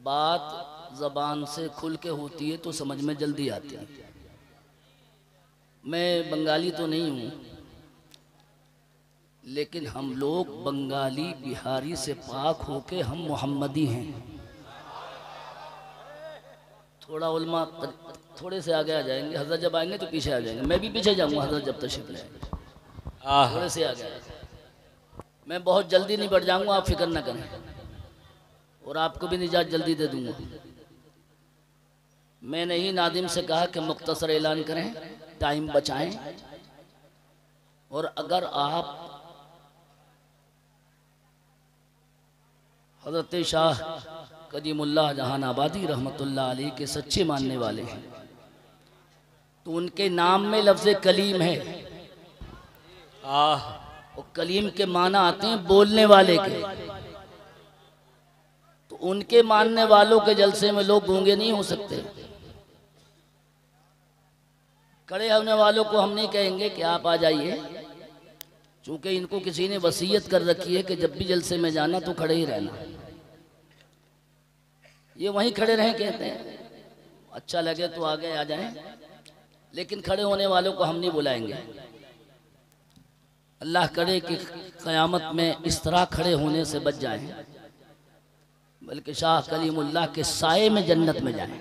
बात ज़बान से खुल के होती है तो समझ में जल्दी आती है। मैं बंगाली तो नहीं हूँ, लेकिन हम लोग बंगाली बिहारी से पाक होके हम मोहम्मदी हैं। थोड़ा उल्मा थोड़े से आगे आ जाएंगे, हज़रत जब आएंगे तो पीछे आ जाएंगे। मैं भी पीछे जाऊँगा हज़रत जब तशरीफ लाएंगे। थोड़े से आगे मैं बहुत जल्दी नहीं बढ़ जाऊँगा, आप फिक्र ना करें, और आपको भी निजात जल्दी दे दूँगा। मैंने ही नादिम से कहा कि मुख्तसर ऐलान करें, टाइम बचाएं, और अगर आप हज़रत शाह कदीमुल्लाह जहानाबादी रहमतुल्लाह अलैह के सच्चे मानने वाले हैं तो उनके नाम में लफ्ज़ कलीम है। और कलीम के माना आते हैं बोलने वाले के। तो उनके मानने वालों के जलसे में लोग गूंगे नहीं हो सकते। खड़े होने वालों को हम नहीं कहेंगे कि आप आ जाइए, चूंकि इनको किसी ने वसीयत कर रखी है कि जब भी जलसे में जाना तो खड़े ही रहना। ये वहीं खड़े रहें कहते हैं, अच्छा लगे तो आगे आ जाएं, लेकिन खड़े होने वालों को हम नहीं बुलाएंगे। अल्लाह करे कि क़यामत में इस तरह खड़े होने से बच जाएं, बल्कि शाह कलीमुल्लाह के साए में जन्नत में जाएं।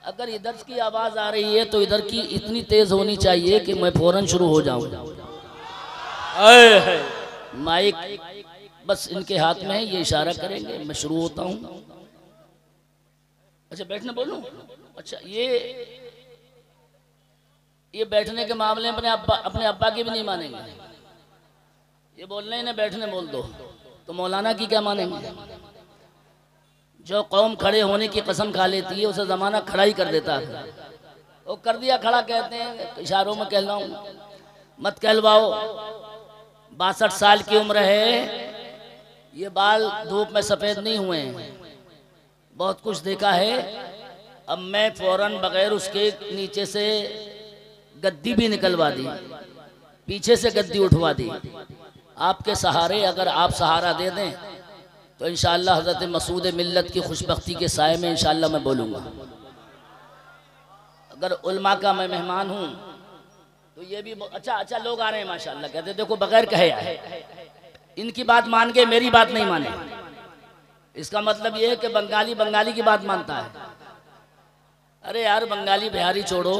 अगर इधर की आवाज़ आ रही है तो इधर की इतनी तेज़ होनी चाहिए कि मैं फौरन शुरू हो जाऊं। माइक बस इनके हाथ में है, ये इशारा करेंगे, मैं शुरू होता हूं। अच्छा बैठने बोलूं? अच्छा ये बैठने के मामले में अपने अब्बा की भी नहीं मानेंगे। ये बोल रहे हैं ना बैठने बोल दो, तो मौलाना की क्या मानेंगे? जो कौम खड़े होने की कसम खा लेती है उसे ज़माना खड़ा ही कर देता है। वो कर दिया खड़ा कहते हैं, इशारों में कहलाऊं, मत कहलवाओ। 62 साल की उम्र है, ये बाल धूप में सफ़ेद नहीं हुए हैं, बहुत कुछ देखा है। अब मैं फौरन बगैर उसके नीचे से गद्दी भी निकलवा दी, पीछे से गद्दी उठवा दी। आपके सहारे अगर आप सहारा दे दें तो इंशाअल्लाह हज़रत मसूद मिल्लत की खुशबख्ती के साए में इंशाअल्लाह मैं बोलूँगा। अगर उल्मा का मैं मेहमान हूँ तो ये भी अच्छा लोग आ रहे हैं माशाअल्लाह, कहते देखो बगैर कहे आए, इनकी बात मान के मेरी बात नहीं माने। इसका मतलब ये है कि बंगाली की बात मानता है। अरे यार बंगाली बिहारी छोड़ो,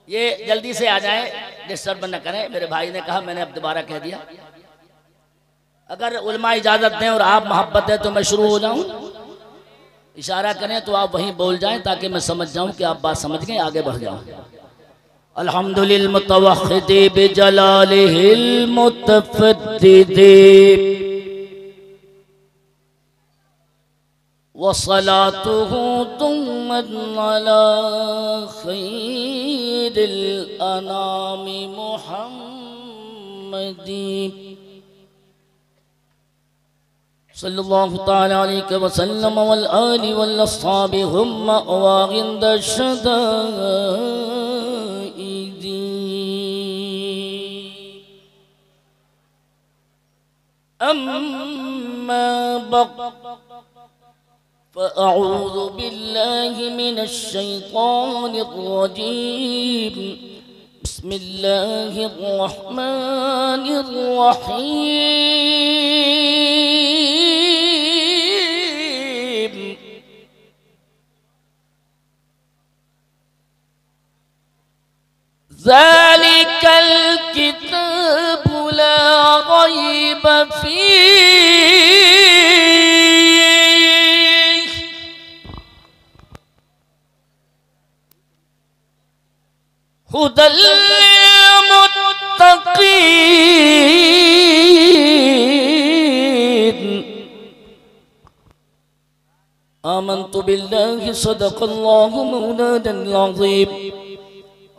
ये जल्दी से आ जाए, डिस्टर्ब न करें। मेरे भाई ने कहा, मैंने अब दोबारा कह दिया। अगर उल्मा इजाज़त दें और आप मोहब्बत दें तो मैं शुरू हो जाऊं। इशारा करें तो आप वहीं बोल जाएं ताकि मैं समझ जाऊं कि आप बात समझ गए, आगे बढ़ जाऊं। अल्हम्दुलिल्लाह मुतवह्हिदि बिजलालिहिल मुतफद्दिदि वस्सलातुहु अला खैरिल अनामि मुहम्मदी सल्लल्लाहु तआला अलैहि वसल्लम वल आलि वल अस्हाबि हुम्मा वागिंद शदाइदी। अम्मा बअद फ़अऊज़ु बिल्लाहि मिनश शैतानिर रजीम। बिस्मिल्लाहिर रहमानिर रहीम। ज़ालिकल किताबु ला रैब फीह हुदल लिल-मुत्तक़ीन। आमन्तु बिल्लाहि सदक़ल्लाहु मौलानल अज़ीम।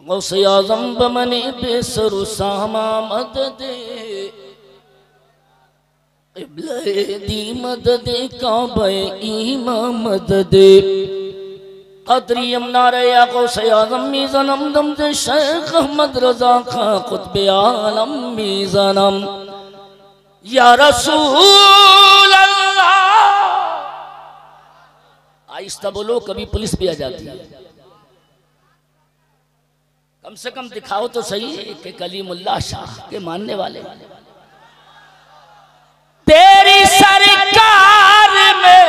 गौसे आज़म बमने बेसर सामा मददे क़िबले दी मददे काबे ईमा मददे क़द्री यमनारे या गौसे आज़म मीज़नम दमदे शेख अहमद रज़ा खां क़ुत्बे आलम मीज़नम या रसूल अल्लाह आहिस्ता बोलो, कभी पुलिस भी आ जाती है। कम से कम दिखाओ तो सही कि कलीमुल्लाह शाह के मानने वाले। तेरी सरकार में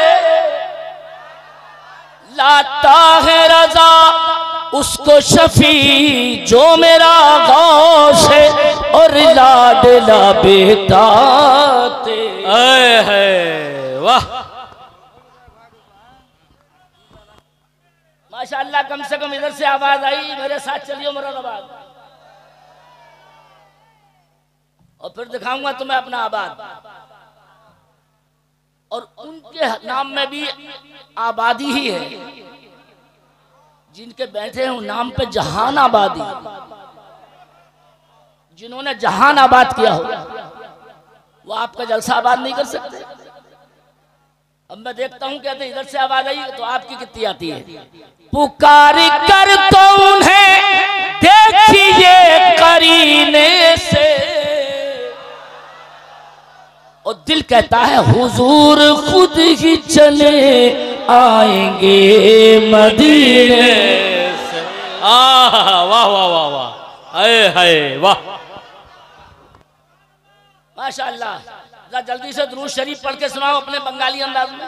लाता है रजा उसको शफी जो मेरा गौश है और लाडला बेटा है। वाह माशाअल्लाह। कम से कम इधर से आवाज आई, मेरे साथ चलियो मुरादाबाद, और फिर दिखाऊंगा तुम्हें अपना आबाद। और उनके नाम में भी आबादी ही है, जिनके बैठे हैं नाम पे जहान आबादी, जिन्होंने जहान आबाद किया हो वो आपका जलसा आबाद नहीं कर सकते। अब मैं देखता हूं, कहते इधर से आवाज आई तो आपकी कितनी आती है। पुकार कर तो उन्हें देखिए करीने से, और दिल कहता है हुजूर खुद ही चले आएंगे मदीने से। वाह वाह वाह वाह, अरे हाय वाह माशाअल्लाह। जरा जल्दी से दुरूद शरीफ पढ़ के सुनाओ अपने बंगाली अंदाज में।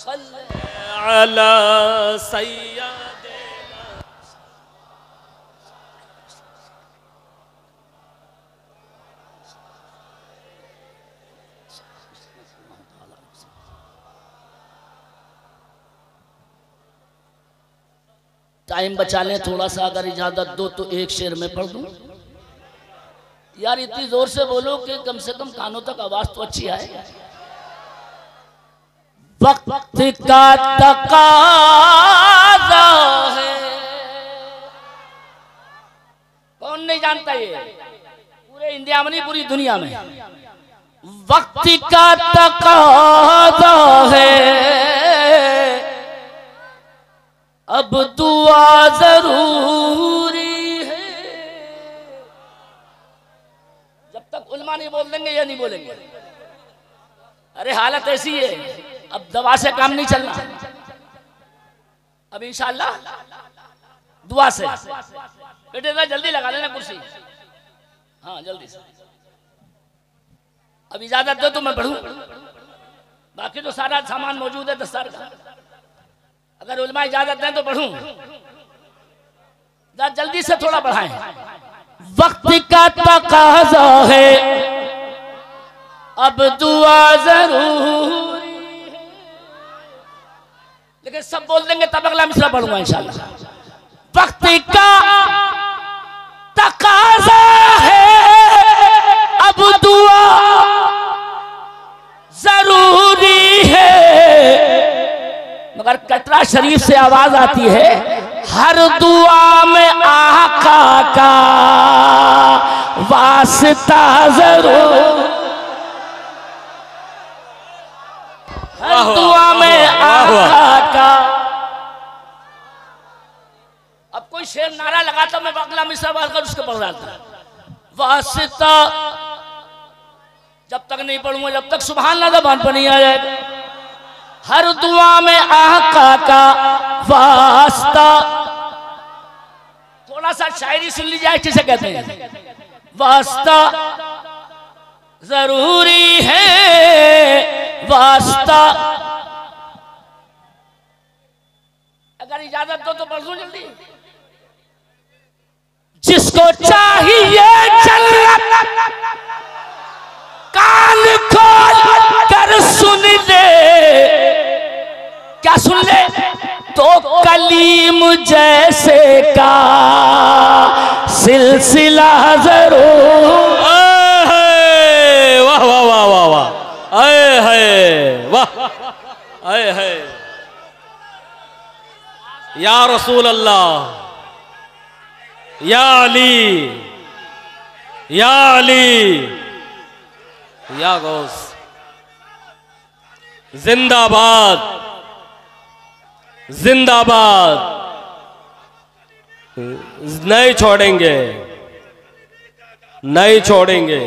अला सैयदना टाइम बचा लें थोड़ा सा, अगर इजाजत दो तो एक शेर में पढ़ दूं। यार इतनी जोर से बोलो कि कम से कम कानों तक आवाज तो अच्छी आए। वक्त का तकाज़ा है, कौन नहीं जानता ये, पूरे इंडिया में नहीं पूरी दुनिया में। वक्त का तकाज़ा है अब दुआ जरूरी है। जब तक उल्मा नहीं बोल देंगे ये नहीं बोलेंगे। अरे हालत ऐसी है, अब दवा से काम नहीं चलना, अब इंशाअल्लाह दुआ से। बेटे जरा जल्दी लगा लेना कुर्सी, हाँ जल्दी से। अब इजाजत दो तो मैं पढ़ूं, बाकी तो सारा सामान मौजूद है दस्तार का। अगर उलमा इजाजत दें तो पढ़ूं, जल्दी से थोड़ा बढ़ाएं। वक्त का तकाज़ा है अब दुआ जरूरी है। लेकिन सब बोल देंगे तब अगला मिसरा पढ़ूंगा इंशाअल्लाह। वक्त का तकाज़ा है अब दुआ जरूरी है। मगर कटरा शरीफ से आवाज आती है हर दुआ में आका का वास्ता जरूर, हर दुआ में आका का। अब कोई शेर नारा लगाता मैं अगला मिसरा बात कर उसके पढ़ रहा था। वास्ता जब तक नहीं पढ़ूंगा, जब तक सुभान अल्लाह ज़बान पर नहीं आ जाए। हर दुआ में आका का वास्ता। थोड़ा सा शायरी सुन लीजिए किसे कहते हैं। वास्ता जरूरी है वास्ता। अगर इजाजत दो तो पढ़ दूं जल्दी। जिसको चाहिए जन्नत कान खोल कर सुन ले। क्या सुन ले? तो कलीम जैसे का सिलसिला जरूर। वाह वाह वाह वाह वाह, आए है वाह, आए है। या रसूल अल्लाह, या अली, या अली, या गौस, जिंदाबाद जिंदाबाद। नहीं छोड़ेंगे, नहीं छोड़ेंगे।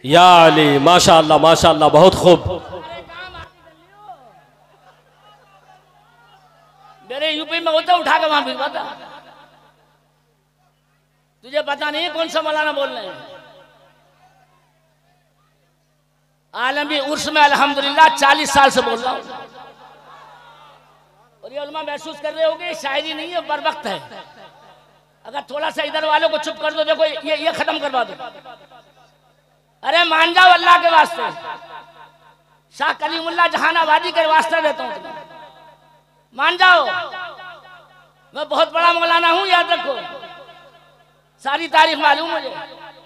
या अली, माशाअल्लाह माशाअल्लाह, बहुत खूब। वहां भी बता, तुझे पता नहीं कौन सा मौलाना बोल रहे हैं। आलमी उर्स में अल्हम्दुलिल्लाह 40 साल से बोल रहा हूं, और ये उलमा महसूस कर रहे होंगे शायरी नहीं है, बर वक्त है। अगर थोड़ा सा इधर वालों को चुप कर दो, देखो ये खत्म करवा दो। अरे मान जाओ अल्लाह के वास्ते, शाह कलीमुल्लाह जहानाबादी के वास्ते देता हूं, मान जाओ। मैं बहुत बड़ा मौलाना हूं, याद रखो, सारी तारीख मालूम मुझे,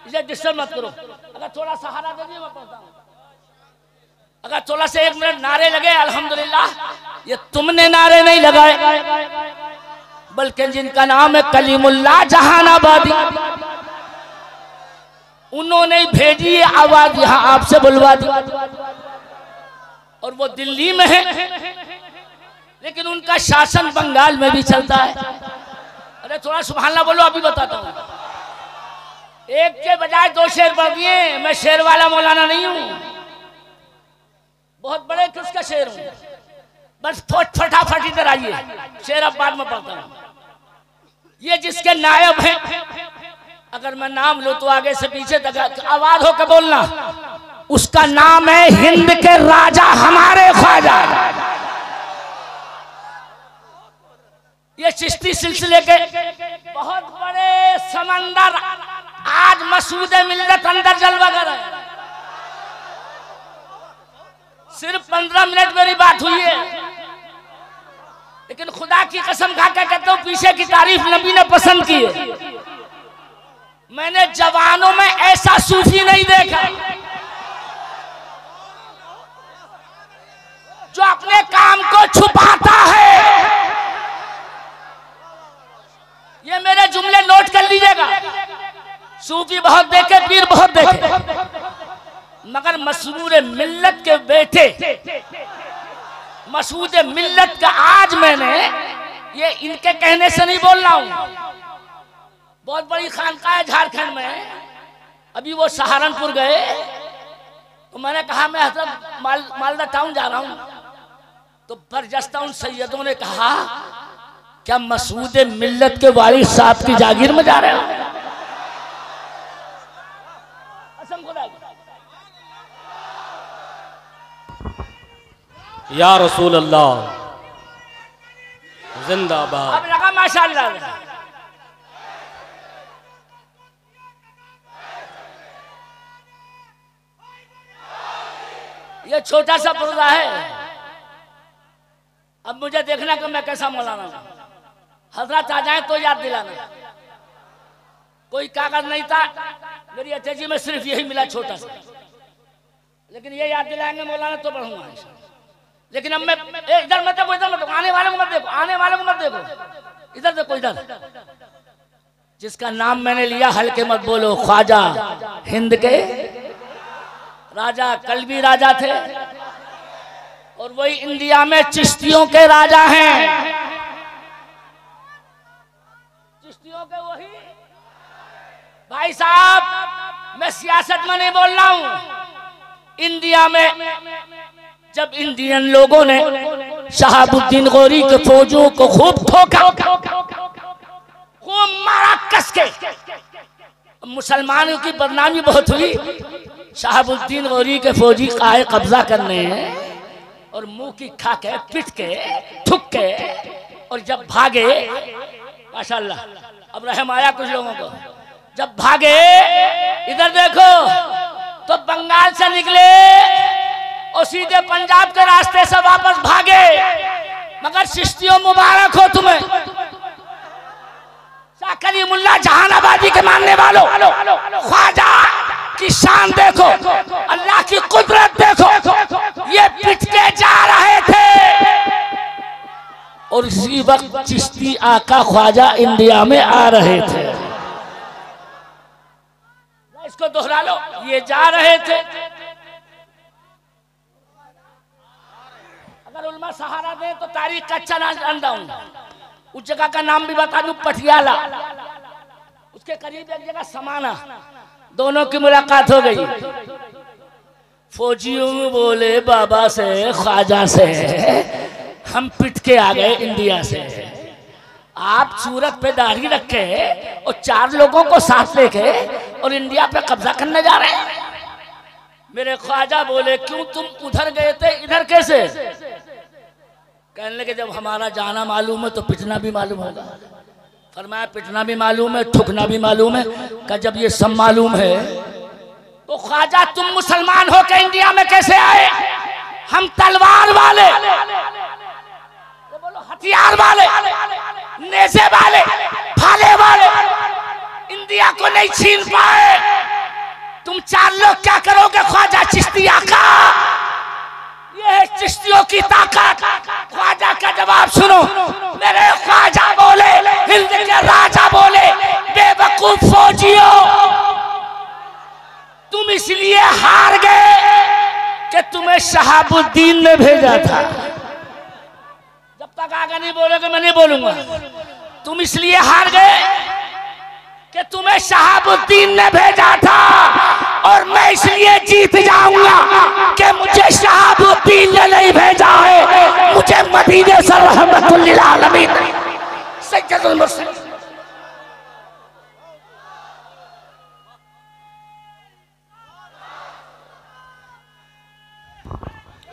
इसे डिस्टर्ब मत करो। अगर थोड़ा सहारा दे दिए मैं पढ़ता हूं। अगर थोड़ा से 1 मिनट नारे लगे, अल्हम्दुलिल्लाह, ये तुमने नारे नहीं लगाए, बल्कि जिनका नाम है कलीमुल्लाह जहानाबादी, उन्होंने भेजी ये आवाज यहां आपसे बुलवा दी। और वो दिल्ली में है, लेकिन उनका शासन बंगाल में भी चलता है। अरे थोड़ा सुभान अल्लाह बोलो, अभी बताता हूं। एक के बजाय 2 शेर पढ़ दिए। मैं शेर वाला मौलाना नहीं हूं, बहुत बड़े किसका शेर हूं, बस फटाफट इधर आइए, शेर अब बाद में पढ़ता हूं। ये जिसके नायब हैं, अगर मैं नाम लूं तो आगे से पीछे तक आवाज होकर बोलना, उसका नाम है हिंद के राजा हमारे ख्वाजा। ये चिश्ती सिलसिले के बहुत बड़े समंदर, आज मसूद मिल्लत अंदर जलवा कर है। सिर्फ 15 मिनट मेरी बात हुई है, लेकिन खुदा की कसम खा के कहता हूं, पीछे की तारीफ नबी ने पसंद की है। मैंने जवानों में ऐसा सूफी नहीं देखा जो अपने काम को छुपाता है। ये मेरे जुमले नोट कर लीजिएगा। सूफी बहुत देखे, पीर बहुत देखे, मगर मसरूर मिल्लत के बेटे, मसूद मिल्लत का आज मैंने, ये इनके कहने से नहीं बोल रहा हूं, बहुत बड़ी खानकाह है झारखंड में। अभी वो सहारनपुर गए तो मैंने कहा मैं हजरत मालदा टाउन जा रहा हूं, तो बरजस्ता उन सैयदों ने कहा क्या मसूद मिल्लत के वालिद साहब की जागीर में जा रहे हो? या रसूल अल्लाह जिंदाबाद। अब लगा माशाअल्लाह। ये छोटा सा पर्दा है, अब मुझे देखना कि मैं कैसा मौलाना हूं। हजरत आ जाए तो याद दिलाना। कोई कागज नहीं था मेरी अटैची में, सिर्फ यही मिला छोटा सा, लेकिन ये याद दिलाएंगे मौलाना तो बढ़ूंगा। लेकिन अब मैं इधर मत देखो, इधर मत देखो, आने वाले को मत देखो, आने वाले को मत देखो, इधर देखो, इधर। जिसका नाम मैंने लिया हल्के मत बोलो, ख्वाजा हिंद के राजा, कल भी राजा थे और वही इंडिया में चिश्तियों के राजा हैं। चिश्तियों के वही भाई साहब, मैं सियासत में नहीं बोल रहा हूं। इंडिया में जब इंडियन लोगों ने शहाबुद्दीन गौरी के फौजों को खूब ठोका, खूब मारा कस के, मुसलमानों की बदनामी बहुत हुई। शहाबुद्दीन गौरी के फौजी काहे कब्जा करने हैं और मुंह की खा के, पिट के, ठुक के, और जब भागे, माशाल्लाह अब रहम आया कुछ लोगों को, जब भागे इधर देखो तो बंगाल से निकले और सीधे पंजाब के रास्ते से वापस भागे। मगर चिश्तियों मुबारक हो तुम्हें, शाह कलीमुल्लाह जहानाबादी के मानने वालों, ख्वाजा की शान देखो, अल्लाह की कुदरत देखो। ये पिट के जा रहे थे और इसी वक्त चिश्ती आका ख्वाजा इंडिया में आ रहे थे। इसको दोहरा लो, ये जा रहे थे। अगर उल्मा सहारा दे तो तारीख का अच्छा नाम दूं, उस जगह का नाम भी बता दूं, पटियाला। उसके करीब एक जगह समाना, दोनों की मुलाकात हो गई। फौजियों बोले बाबा से, ख्वाजा से हम पिट के आ गए इंडिया से। आप सूरत पे दाढ़ी रखे और 4 लोगों को साथ लेके और इंडिया पे कब्जा करने जा रहे हैं। मेरे ख्वाजा बोले क्यों तुम उधर गए थे, इधर कैसे? कहने लगे जब हमारा जाना मालूम है तो पिटना भी मालूम होगा। फरमाया पिटना भी मालूम है, ठुकना भी मालूम है। का जब ये सब मालूम है तो ख्वाजा तुम मुसलमान हो के इंडिया में कैसे आए? हम तलवार वाले, बोलो हथियार वाले, नेज़े वाले, भाले वाले इंडिया को नहीं छीन पाए। तुम 4 लोग क्या करोगे ख्वाजा चिश्ती आका? ये है चिश्तियों की ताकत। ख्वाजा का जवाब सुनो। मेरे ख्वाजा बोले, हिंद के राजा बोले, बेवकूफ फौजियों तुम इसलिए हार गए कि तुम्हें शहाबुद्दीन ने भेजा था। जब तक आगे नहीं बोलोगे मैं नहीं बोलूंगा। तुम इसलिए हार गए कि तुम्हें शहाबुद्दीन ने भेजा था और मैं इसलिए जीत जाऊंगा कि मुझे शहाबुद्दीन ने नहीं भेजा है, मुझे मदीने से रहमतुल लिल आलमीन सैयदुल मुरसलीन।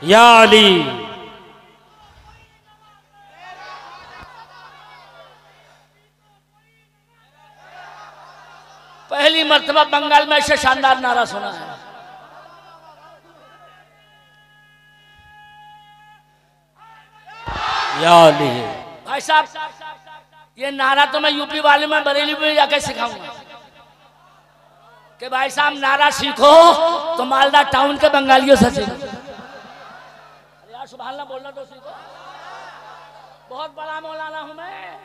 या अली पहली मर्तबा बंगाल में ऐसे शानदार नारा सुना है। या अली भाई साहब ये नारा तो मैं यूपी वाले में बरेली में जाके सिखाऊंगा कि भाई साहब नारा सीखो तो मालदा टाउन के बंगालियों से सीखो। यार सुभान अल्लाह बोलना तो सीखो। बहुत बड़ा मौलाना हूं मैं,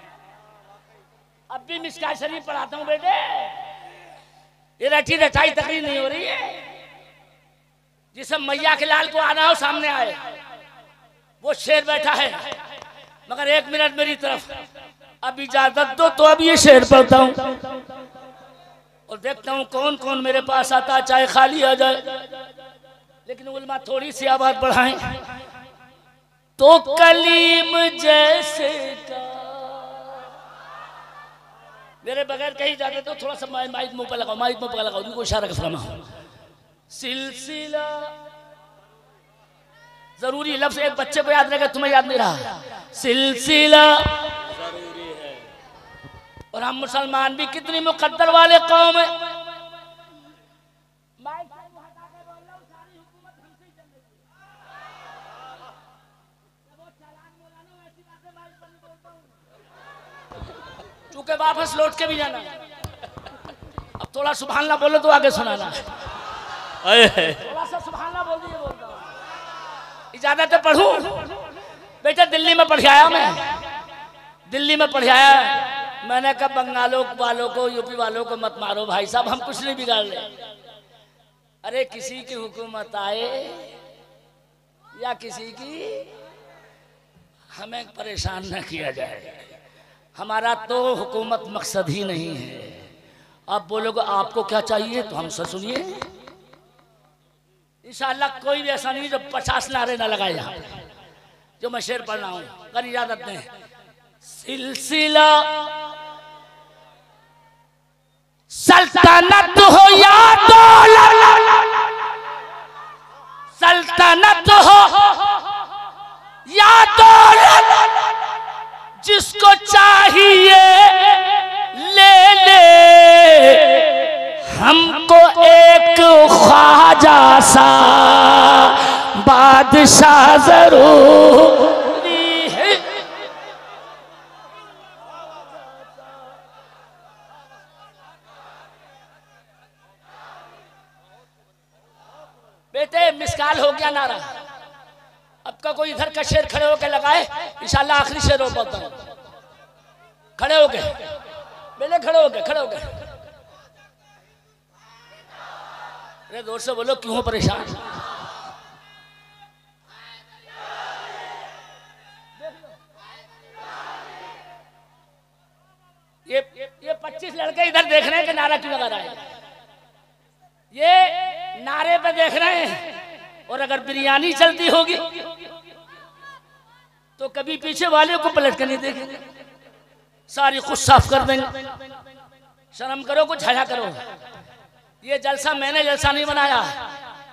अब भी मिस्कात शरीफ पढ़ाता हूं बेटे। ये रटी रटाई तकरीर नहीं हो रही है। जिसे मैया के लाल को आना हो सामने आए। वो शेर बैठा है मगर 1 मिनट मेरी तरफ अब इजाजत दो तो अब ये शेर पढ़ता हूं और देखता हूं कौन कौन मेरे पास आता, चाहे खाली आ जाए। लेकिन उलमा थोड़ी सी आवाज बढ़ाएं तो कलीम जैसे का मेरे बगैर कहीं जाते तो थोड़ा सा माइक मुंह पे लगाओ, माइक मुंह पे लगाओ, उनको इशारा कर फरमाओ। सिलसिला जरूरी लफ्ज एक बच्चे को याद रहेगा, तुम्हें याद नहीं रहा। सिलसिला जरूरी है। और हम मुसलमान भी कितनी मुकद्दर वाले कौम है। चूंकि वापस लौट के भी जाना। अब थोड़ा सुभान अल्लाह बोलो तो आगे सुनाना। थोड़ा सा सुभान अल्लाह बोल दीजिए। बोलता हूं इजाजत है पढ़ूं बेटा। दिल्ली में पढ़ आया मैं, दिल्ली में पढ़ आया। मैंने कहा बंगालों वालों को, यूपी वालों को मत मारो भाई साहब, हम कुछ नहीं बिगाड़ रहे। अरे किसी की हुकूमत आए या किसी की, हमें परेशान न किया जाए। हमारा तो हुकूमत मकसद ही नहीं है। आप बोलोगे आपको क्या चाहिए तो हमसे सुनिए। इंशाअल्लाह कोई भी ऐसा नहीं जो 50 नारे ना लगाए यहाँ जो मैं शेर पढ़ रहा हूँ। कर इजाजत दें। सिलसिला सल्तनत हो या दौलत, सल्तनत हो या दौलत, जिसको चाहिए ले ले। हमको एक ख्वाजा सा बादशाह जरूरी है। बेटे मिसकाल हो गया नारा। अब का कोई इधर का शेर खड़े होकर लगाए, इंशाल्लाह आखिरी शेर हो पाता हूं। खड़े होके बेटे, खड़े होके, खड़े होके। अरे जोर से बोलो, क्यों हो परेशान? ये 25 लड़के इधर देख रहे हैं कि नारा क्यों लगा रहा है। ये नारे पे देख रहे हैं। और अगर बिरयानी चलती होगी तो कभी पीछे वाले को पलट कर नहीं देखेंगे। सारी खुद साफ कर देंगे। शर्म करो, कुछ हया करो। ये जलसा मैंने जलसा नहीं बनाया,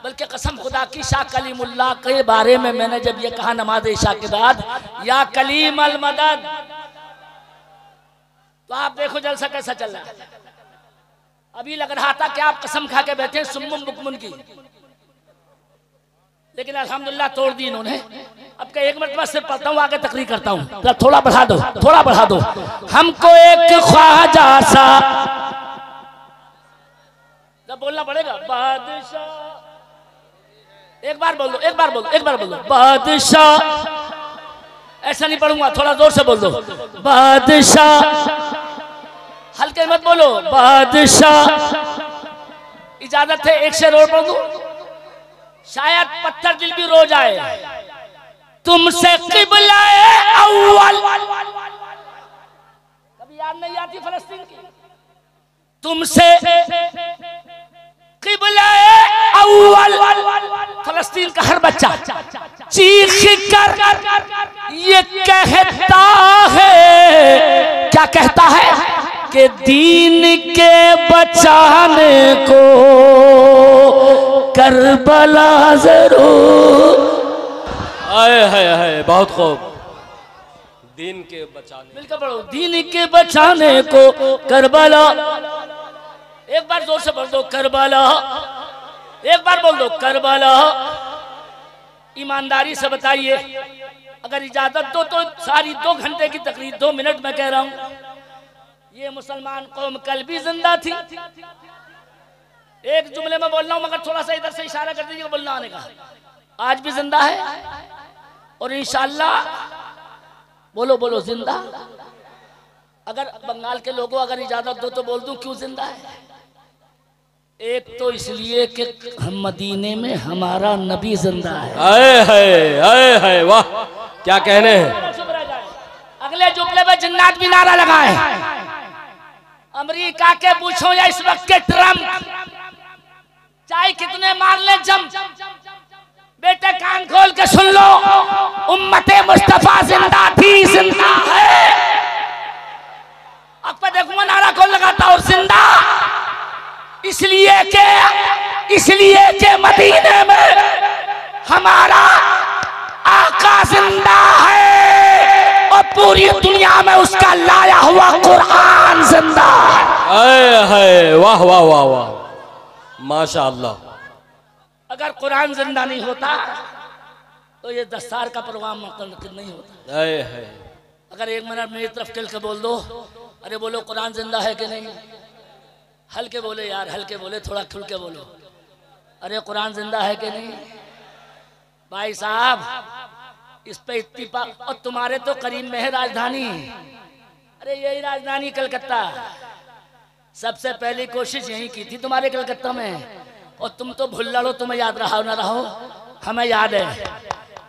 बल्कि कसम खुदा की शाह कलीमुल्लाह के बारे में मैंने जब ये कहा नमाज इशा के बाद, या कलीम अल मदद, तो आप देखो जलसा कैसा चल रहा है। अभी लग रहा था कि आप कसम खा के बैठे सुम्मुम बुकमुन की, लेकिन अल्हम्दुलिल्लाह तोड़ दी इन्होंने। अब का एक मिनट सिर्फ पढ़ता हूँ, आगे तकरीर करता हूँ। थोड़ा बढ़ा दो, थोड़ा बढ़ा दो। हमको एक ख्वाजा सा, जब बोलना पड़ेगा बादशाह, एक बार बोल दो, एक बार बोल दो, एक बार बोल दो बादशाह। ऐसा नहीं पढ़ूंगा, थोड़ा जोर से बोल दो बादशाह। हल्के मत बोलो बादशाह। इजाजत है एक से रोड पढ़ दूं, शायद पत्थर दिल भी रो जाए। तुमसे क़िबला अव्वल, कभी याद नहीं आती फलस्तीन की? तुमसे क़िबला अव्वल, फलस्तीन का हर बच्चा चीख कर ये कहता है, क्या कहता है? कि दीन के बचाने को करबला जरूर। आए है बहुत खूब। दीन के बचाने, मिलकर पढ़ो, दीन के बचाने को करबला। एक बार जोर से बोल दो करबला, एक बार बोल दो करबला। ईमानदारी से बताइए, अगर इजाजत दो तो सारी 2 घंटे की तकरीर 2 मिनट में कह रहा हूं। ये मुसलमान कौम कल भी जिंदा थी। एक जुमले में बोल रहा हूं, मगर थोड़ा सा इधर से इशारा कर दीजिए बोलना आने का। आज भी जिंदा है और इंशाअल्लाह, बोलो बोलो जिंदा। अगर बंगाल के लोगों अगर इजाजत दो तो बोल दूं क्यों जिंदा है? एक तो इसलिए कि हम मदीने में हमारा नबी जिंदा है। आए है वाह, क्या कहने हैं। अगले जुमले में जिन्नात भी नारा लगाए। अमेरिका के पूछो या इस वक्त के ट्रम्प, चाहे कितने मार ले जम, बेटे कान खोल के सुन लो, उम्मते मुस्तफा जिंदा थी, जिंदा है। अब पे देखूंगा नारा कौन लगाता और जिंदा, इसलिए के मदीने में हमारा आका जिंदा है और पूरी दुनिया में उसका लाया हुआ कुरान जिंदा है। वाह वाह वाह वाह, माशाअल्लाह। अगर कुरान जिंदा नहीं होता तो ये दस्तार का प्रोग्राम नहीं होता। अगर एक मिनट मेरी तरफ टिल के बोल दो, अरे बोलो कुरान जिंदा है कि नहीं? हल्के बोले यार, हल्के बोले, थोड़ा खुल के बोलो। अरे कुरान जिंदा है कि नहीं? भाई साहब इस पे इत्तिफाक। और तुम्हारे तो करीब में है राजधानी, अरे यही राजधानी कलकत्ता। सबसे पहली कोशिश यही की थी तुम्हारे कलकत्ता में, और तुम तो भुल्लड़ हो, तुम्हें याद रहा ना रहो, हमें याद है।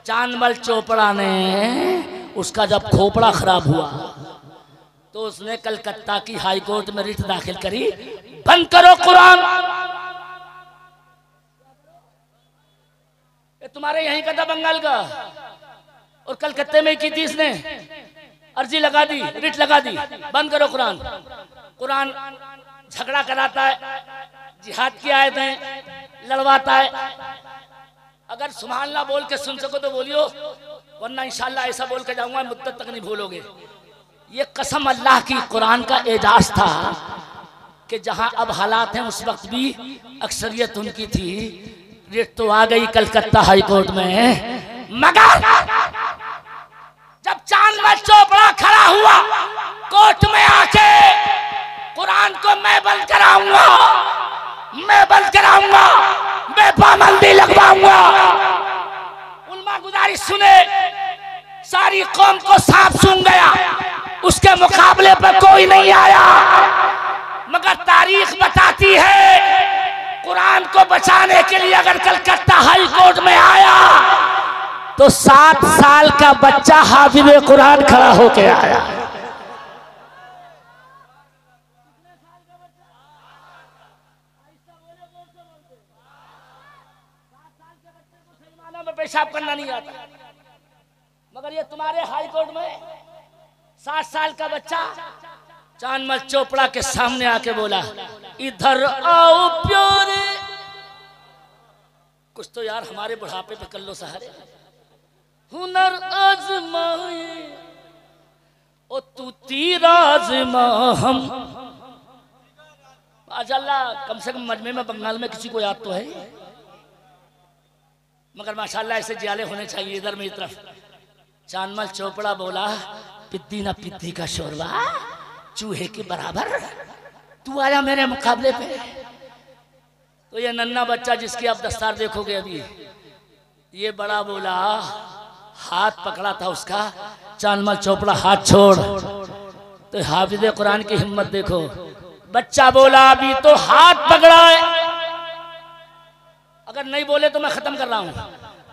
चांदमल चोपड़ा ने उसका जब खोपड़ा खराब हुआ तो उसने कलकत्ता की हाई कोर्ट में रिट दाखिल करी, बंद करो कुरान। ये तुम्हारे यहीं का था, बंगाल का, और कलकत्ते में की थी इसने। अर्जी लगा दी, रिट लगा दी, बंद करो कुरान। कुरान झगड़ा कराता है, जिहाद की आयतें लड़वाता है। अगर सुभान अल्लाह बोल के सुन सको तो बोलियो, वरना इंशाअल्लाह ऐसा बोल के जाऊंगा मुद्दत तक नहीं भूलोगे। ये कसम अल्लाह की, कुरान का एजाज था कि जहां अब हालात हैं उस वक्त भी अक्सरियत उनकी थी। रिट तो आ गई कलकत्ता हाई कोर्ट में, मगर जब चांदमल चोपड़ा खड़ा हुआ कोर्ट में आके, कुरान को मैं बंद कराऊंगा, मैं बंद कराऊंगा, मैं पाबंदी लगवाऊंगा। उल्मा गुजारिश सुने, सारी कौम को सांप सूंघ गया, उसके मुकाबले पर कोई नहीं आया। मगर तारीख बताती है कुरान को बचाने के लिए अगर कलकत्ता हाई कोर्ट में आया तो 7 साल का बच्चा हाफिज कुरान खड़ा होके आया। पेशाब करना नहीं आता, मगर ये तुम्हारे हाई कोर्ट में 7 साल का बच्चा चांदमल चोपड़ा के सामने आके बोला, इधर आओ प्यारे। कुछ तो यार हमारे बुढ़ापे पे कर लो सहारे। हुनर आजमाए ओ तू तीर आजमा हम। माशाल्लाह, कम से कम मजमे में बंगाल में किसी को याद तो है, मगर माशाल्लाह ऐसे जियाले होने चाहिए इधर मेरी तरफ। चांदमल चोपड़ा बोला, पिद्दी ना पिद्दी का शोरबा चूहे के बराबर, तू आया मेरे मुकाबले पे। तो ये नन्ना बच्चा जिसकी आप दस्तार देखोगे अभी, ये बड़ा बोला, हाथ पकड़ा था उसका। चांदमल चोपड़ा हाथ छोड़। तो हाफिज़े कुरान की हिम्मत देखो। बच्चा बोला, अभी तो हाथ पकड़ा है, अगर नहीं बोले तो मैं खत्म कर रहा हूं।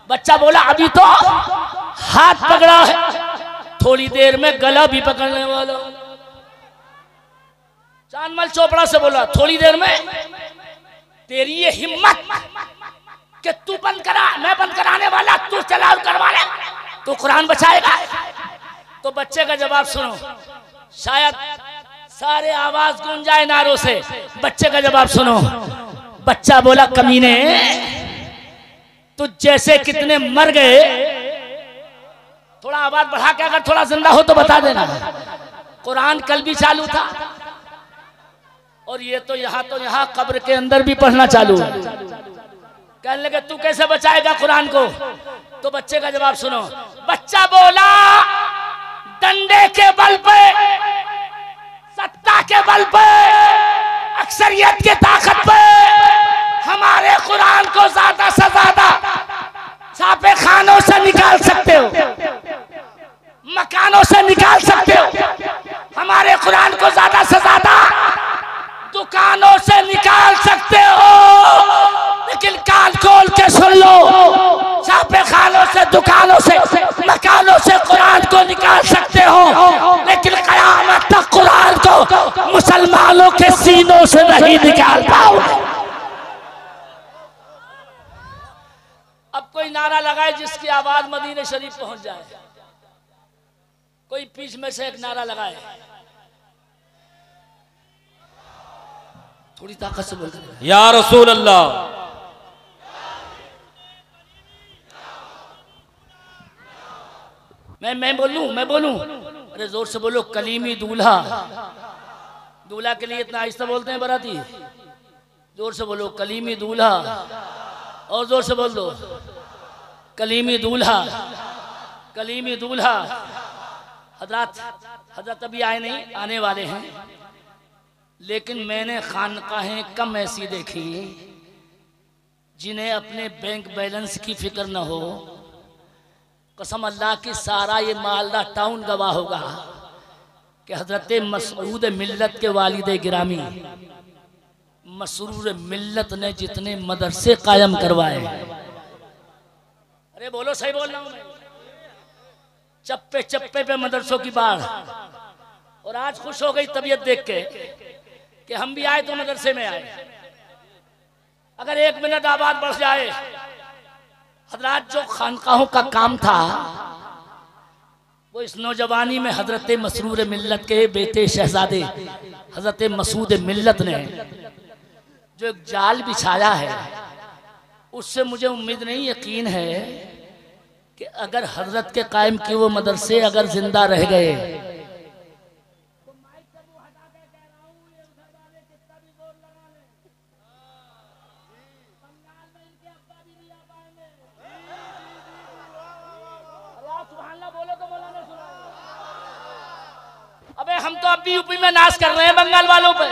बच्चा बोला, अभी तो हाथ पकड़ा है, थोड़ी देर में गला भी पकड़ने वाला। चांदमल चोपड़ा से बोला, थोड़ी देर में तेरी ये हिम्मत कि तू बंद करा, मैं बंद कराने वाला, तू चलाओ करवा ले, तो कुरान बचाएगा। तो बच्चे का जवाब सुनो, शायद सारे आवाज गूंज जाए नारों से। बच्चे का जवाब सुनो। बच्चा बोला, कमीने तू जैसे कितने मर गए, थोड़ा आवाज बढ़ा के अगर थोड़ा जिंदा हो तो बता देना। कुरान कल भी चालू था और ये तो यहाँ कब्र के अंदर भी पढ़ना चालू है। कहने लगे, तू कैसे बचाएगा कुरान को? तो बच्चे का जवाब सुनो। बच्चा बोला, डंडे के बल पे, सत्ता के बल पे, अक्सरियत के ताकत पे हमारे कुरान को ज्यादा से ज्यादा छापे खानों से निकाल सकते हो, मकानों से निकाल सकते हो। हमारे कुरान को ज्यादा से ज्यादा दुकानों से निकाल सकते हो, लेकिन कान खोल के सुन लो, छापे खानों से, दुकानों से, मकानों से कुरान को निकाल सकते हो, लेकिन कयामत तक कुरान को मुसलमानों के सीनों से नहीं निकाल पाओगे। अब कोई नारा लगाए जिसकी आवाज मदीने शरीफ पहुंच जाए। कोई बीच में से एक नारा लगाए, थोड़ी ताकत से बोलते, या रसूल अल्लाह। मैं बोलूं। अरे जोर से बोलो, कलीमी दूल्हा। दूल्हा के लिए इतना आहिस्ता बोलते हैं बराती? जोर से बोलो, कलीमी दूल्हा। और जोर से बोल दो, कलीमी दूल्हा, कलीमी दूल्हा। हजरत अभी आए नहीं, आने वाले हैं, लेकिन मैंने खानकाहें कम ऐसी देखी जिन्हें अपने बैंक बैलेंस की फिक्र न हो। कसम अल्लाह की, सारा ये मालदा टाउन गवाह होगा कि हजरत मसऊद मिल्लत के वालिद गिरामी मसरूर मिल्लत ने जितने मदरसे कायम करवाए। अरे बोलो, सही बोल रहा हूं मैं। चप्पे चप्पे पे मदरसों की बाढ़। और आज खुश हो गई तबीयत देख के कि हम भी आए तो मदरसे में आए। अगर 1 मिनट आबाद बढ़ जाए, हजरत जो खानकाहों का काम था वो इस नौजवानी में हजरत मसरूर मिल्लत के बेटे शहजादे हजरत मसूद मिल्लत ने जो एक जाल बिछाया है, उससे मुझे उम्मीद नहीं, यकीन है कि अगर हजरत के कायम किए वो मदरसे अगर जिंदा रह गए, अबे हम तो अब भी यूपी में नाश कर रहे हैं बंगाल वालों पे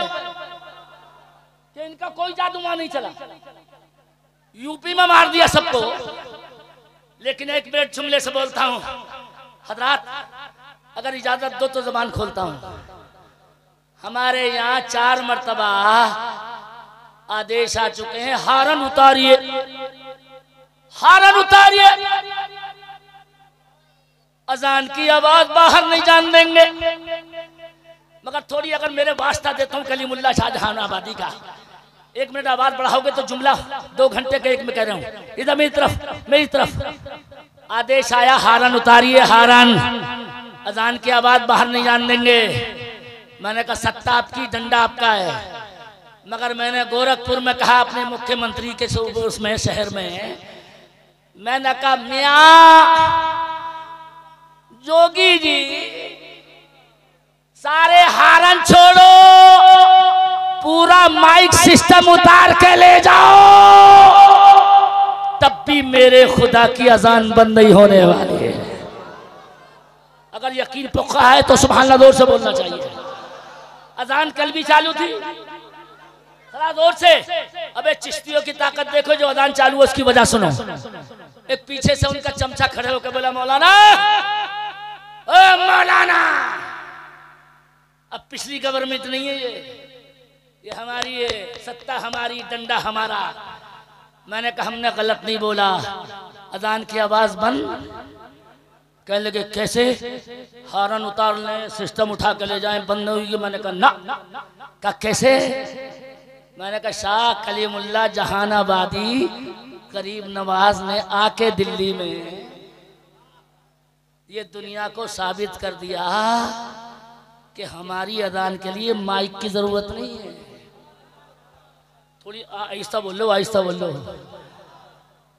कि इनका कोई जादू वहां नहीं चला। यूपी में मार दिया सबको। लेकिन एक मिनट जुमले से बोलता हूं, हजरात अगर इजाजत दो तो जबान खोलता हूं। हमारे यहाँ 4 मर्तबा आदेश आ चुके हैं, हारन उतारिए, हारन उतारिए, अजान की आवाज बाहर नहीं जान देंगे। मगर थोड़ी अगर मेरे वास्ता देता हूँ कलीमुल्लाह शाहजहां आबादी का, 1 मिनट आवाज बढ़ाओगे तो जुमला 2 घंटे के एक में कह रहा हूँ। इधर मेरी तरफ आदेश आया, हारन उतारिए, हारन। अजान की आवाज बाहर नहीं जान देंगे। मैंने कहा सत्ता आपकी, डंडा आपका है। मगर मैंने गोरखपुर में कहा अपने मुख्यमंत्री के उसमें शहर में, मैंने कहा मियां जोगी जी सारे हारन छोड़ो, पूरा माइक सिस्टम उतार के ले जाओ, तब भी मेरे खुदा की अजान बंद नहीं होने वाली है। अगर यकीन पक्का है तो सुभान अल्लाह जोर से बोलना चाहिए। अजान कल भी चालू थी, थोड़ा जोर से। अबे चिश्तियों की ताकत देखो, जो अजान चालू है उसकी वजह सुनो। एक पीछे से उनका चमचा खड़े होकर बोला मौलाना, ओ मौलाना, अब पिछली गवर्नमेंट नहीं है ये हमारी है, सत्ता हमारी, डंडा हमारा। मैंने कहा हमने गलत नहीं बोला। अजान की आवाज बंद। कहने लगे कैसे? हारन उतार लें, सिस्टम उठा के ले जाएं, बंद नहीं हुई। मैंने कहा ना। कहा कैसे? मैंने कहा शाह कलीमुल्लाह जहानाबादी गरीब नवाज ने आके दिल्ली में ये दुनिया को साबित कर दिया कि हमारी अजान के लिए माइक की जरूरत नहीं है। थोड़ी आहिस्ता बोलो, आहिस्ता बोलो।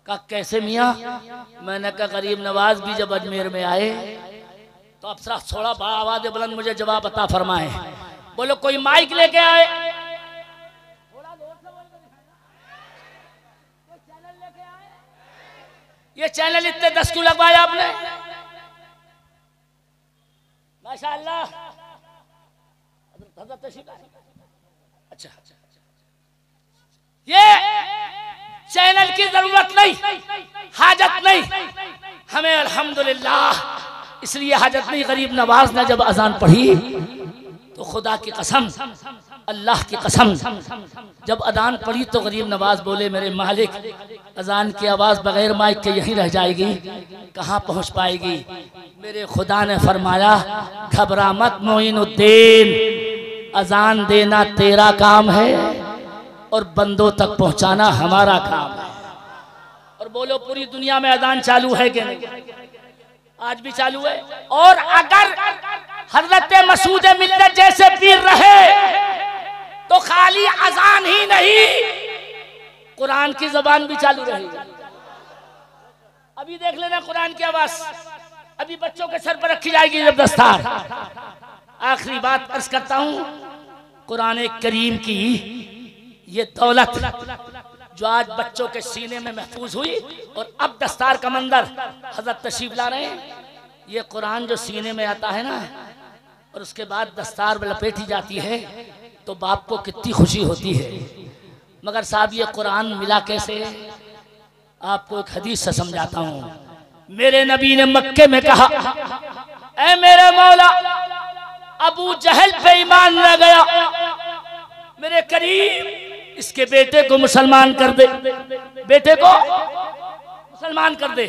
कहा कैसे मियाँ? मैंने कहा गरीब नवाज भी जब अजमेर में आए तो अफसरा थोड़ा बड़ा आवाज बुलंद मुझे जवाब अता फरमाए। बोलो कोई माइक लेके आए? ये चैनल इतने 10 क्यों लगवाया आपने? माशाअल्लाह। अच्छा, ये चैनल की जरूरत नहीं, हाजत नहीं हमें, अल्हम्दुलिल्लाह। इसलिए हाजत नहीं। गरीब नवाज ने जब अजान पढ़ी तो खुदा की कसम, अल्लाह की कसम, जब अजान पढ़ी तो गरीब नवाज बोले मेरे मालिक, अजान की आवाज बगैर माइक के यहीं रह जाएगी, कहाँ पहुँच पाएगी? मेरे खुदा ने फरमाया घबरा मत मोइनुद्दीन, अजान देना तेरा काम है और बंदों तक पहुंचाना हमारा काम है। और बोलो पूरी दुनिया में अजान चालू है कि नहीं? आज भी चालू है। और अगर हजरत मसूद मिल्लत जैसे पीर रहे तो खाली अजान ही नहीं, कुरान की जबान भी चालू रहेगी। अभी देख लेना कुरान की आवाज अभी बच्चों के सर पर रखी जाएगी जब दस्तार। आखिरी बात अर्ज करता हूं, कुरान करीम की ये दौलत जो आज बच्चों के सीने में महफूज हुई और अब दस्तार का मंदर हजरत तशरीफ ला रहे हैं। ये कुरान जो सीने में आता है ना और उसके बाद दस्तार में लपेटी जाती है तो बाप को कितनी खुशी होती है। मगर साहब ये कुरान मिला कैसे? आपको एक हदीस से समझाता हूँ। मेरे नबी ने मक्के में कहा, ऐ मेरे मौला, अबू जहल पे ईमान रह गया, मेरे करीम इसके बेटे को मुसलमान कर दे, बेटे को मुसलमान कर दे।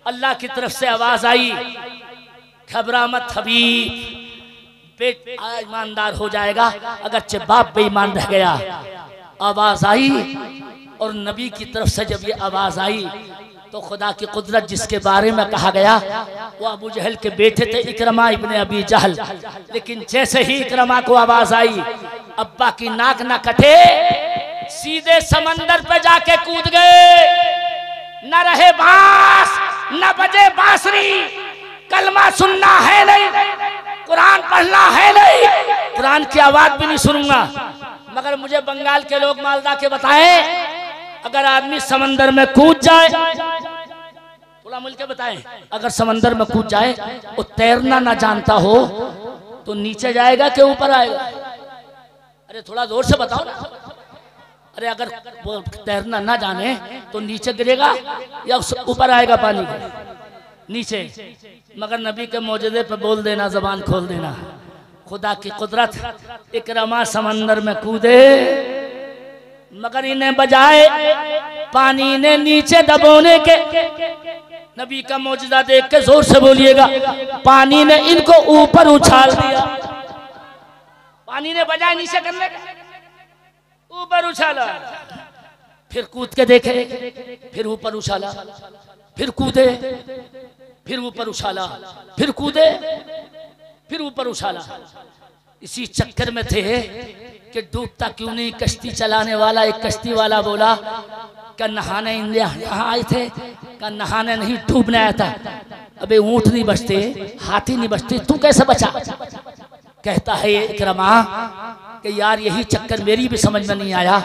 अल्लाह की तरफ से आवाज आई, घबरा मत हबीब, बेटा ईमानदार हो जाएगा, अगरचे बाप बेईमान रह गया। आवाज आई और नबी की तरफ से जब ये आवाज आई तो खुदा की कुदरत जिसके बारे में कहा गया वो अबू जहल के बेटे थे, इकरमा इब्ने अबी जहल। लेकिन जैसे ही इकरमा को आवाज आई, अब्बा की नाक न कटे, सीधे समंदर पे जाके कूद गए। न रहे बांस, न बजे बांसुरी, कलमा सुनना है नहीं, कुरान पढ़ना है नहीं, कुरान की आवाज भी नहीं सुनूंगा। मगर मुझे बंगाल के लोग मालदा के बताए, अगर आदमी समंदर में कूद जाए, थोड़ा मिल के बताएं, अगर समंदर में कूद जाए वो तैरना ना जानता हो तो नीचे जाएगा कि ऊपर आएगा? अरे थोड़ा जोर से बताओ ना। अरे अगर वो तैरना ना जाने तो नीचे गिरेगा या ऊपर आएगा पानी के? नीचे। मगर नबी के मौजूदे पे बोल देना, जबान खोल देना, खुदा की कुदरत। इकरमा समंदर में कूदे मगर इन्हें बजाए पानी ने नीचे दबोने के। नबी का मौजूदा देख के जोर से बोलिएगा, पानी ने इनको ऊपर उछाल दिया। पानी ने बजाय नीचे करने का, ऊपर उछाला। फिर कूद के देखे, फिर ऊपर उछाला, फिर कूदे, फिर ऊपर उछाला, फिर कूदे, फिर ऊपर उछाला। इसी चक्कर में थे कि डूबता क्यों नहीं कश्ती चलाने वाला एक कश्ती वाला बोला क्या नहाने इंडिया यहाँ आए थे, क्या नहाने नहीं डूबने आया था। अबे ऊंट नहीं बचते, हाथी नहीं बचते, तू कैसे बचा। कहता है इकरमा कि यार यही चक्कर मेरी भी समझ में नहीं आया।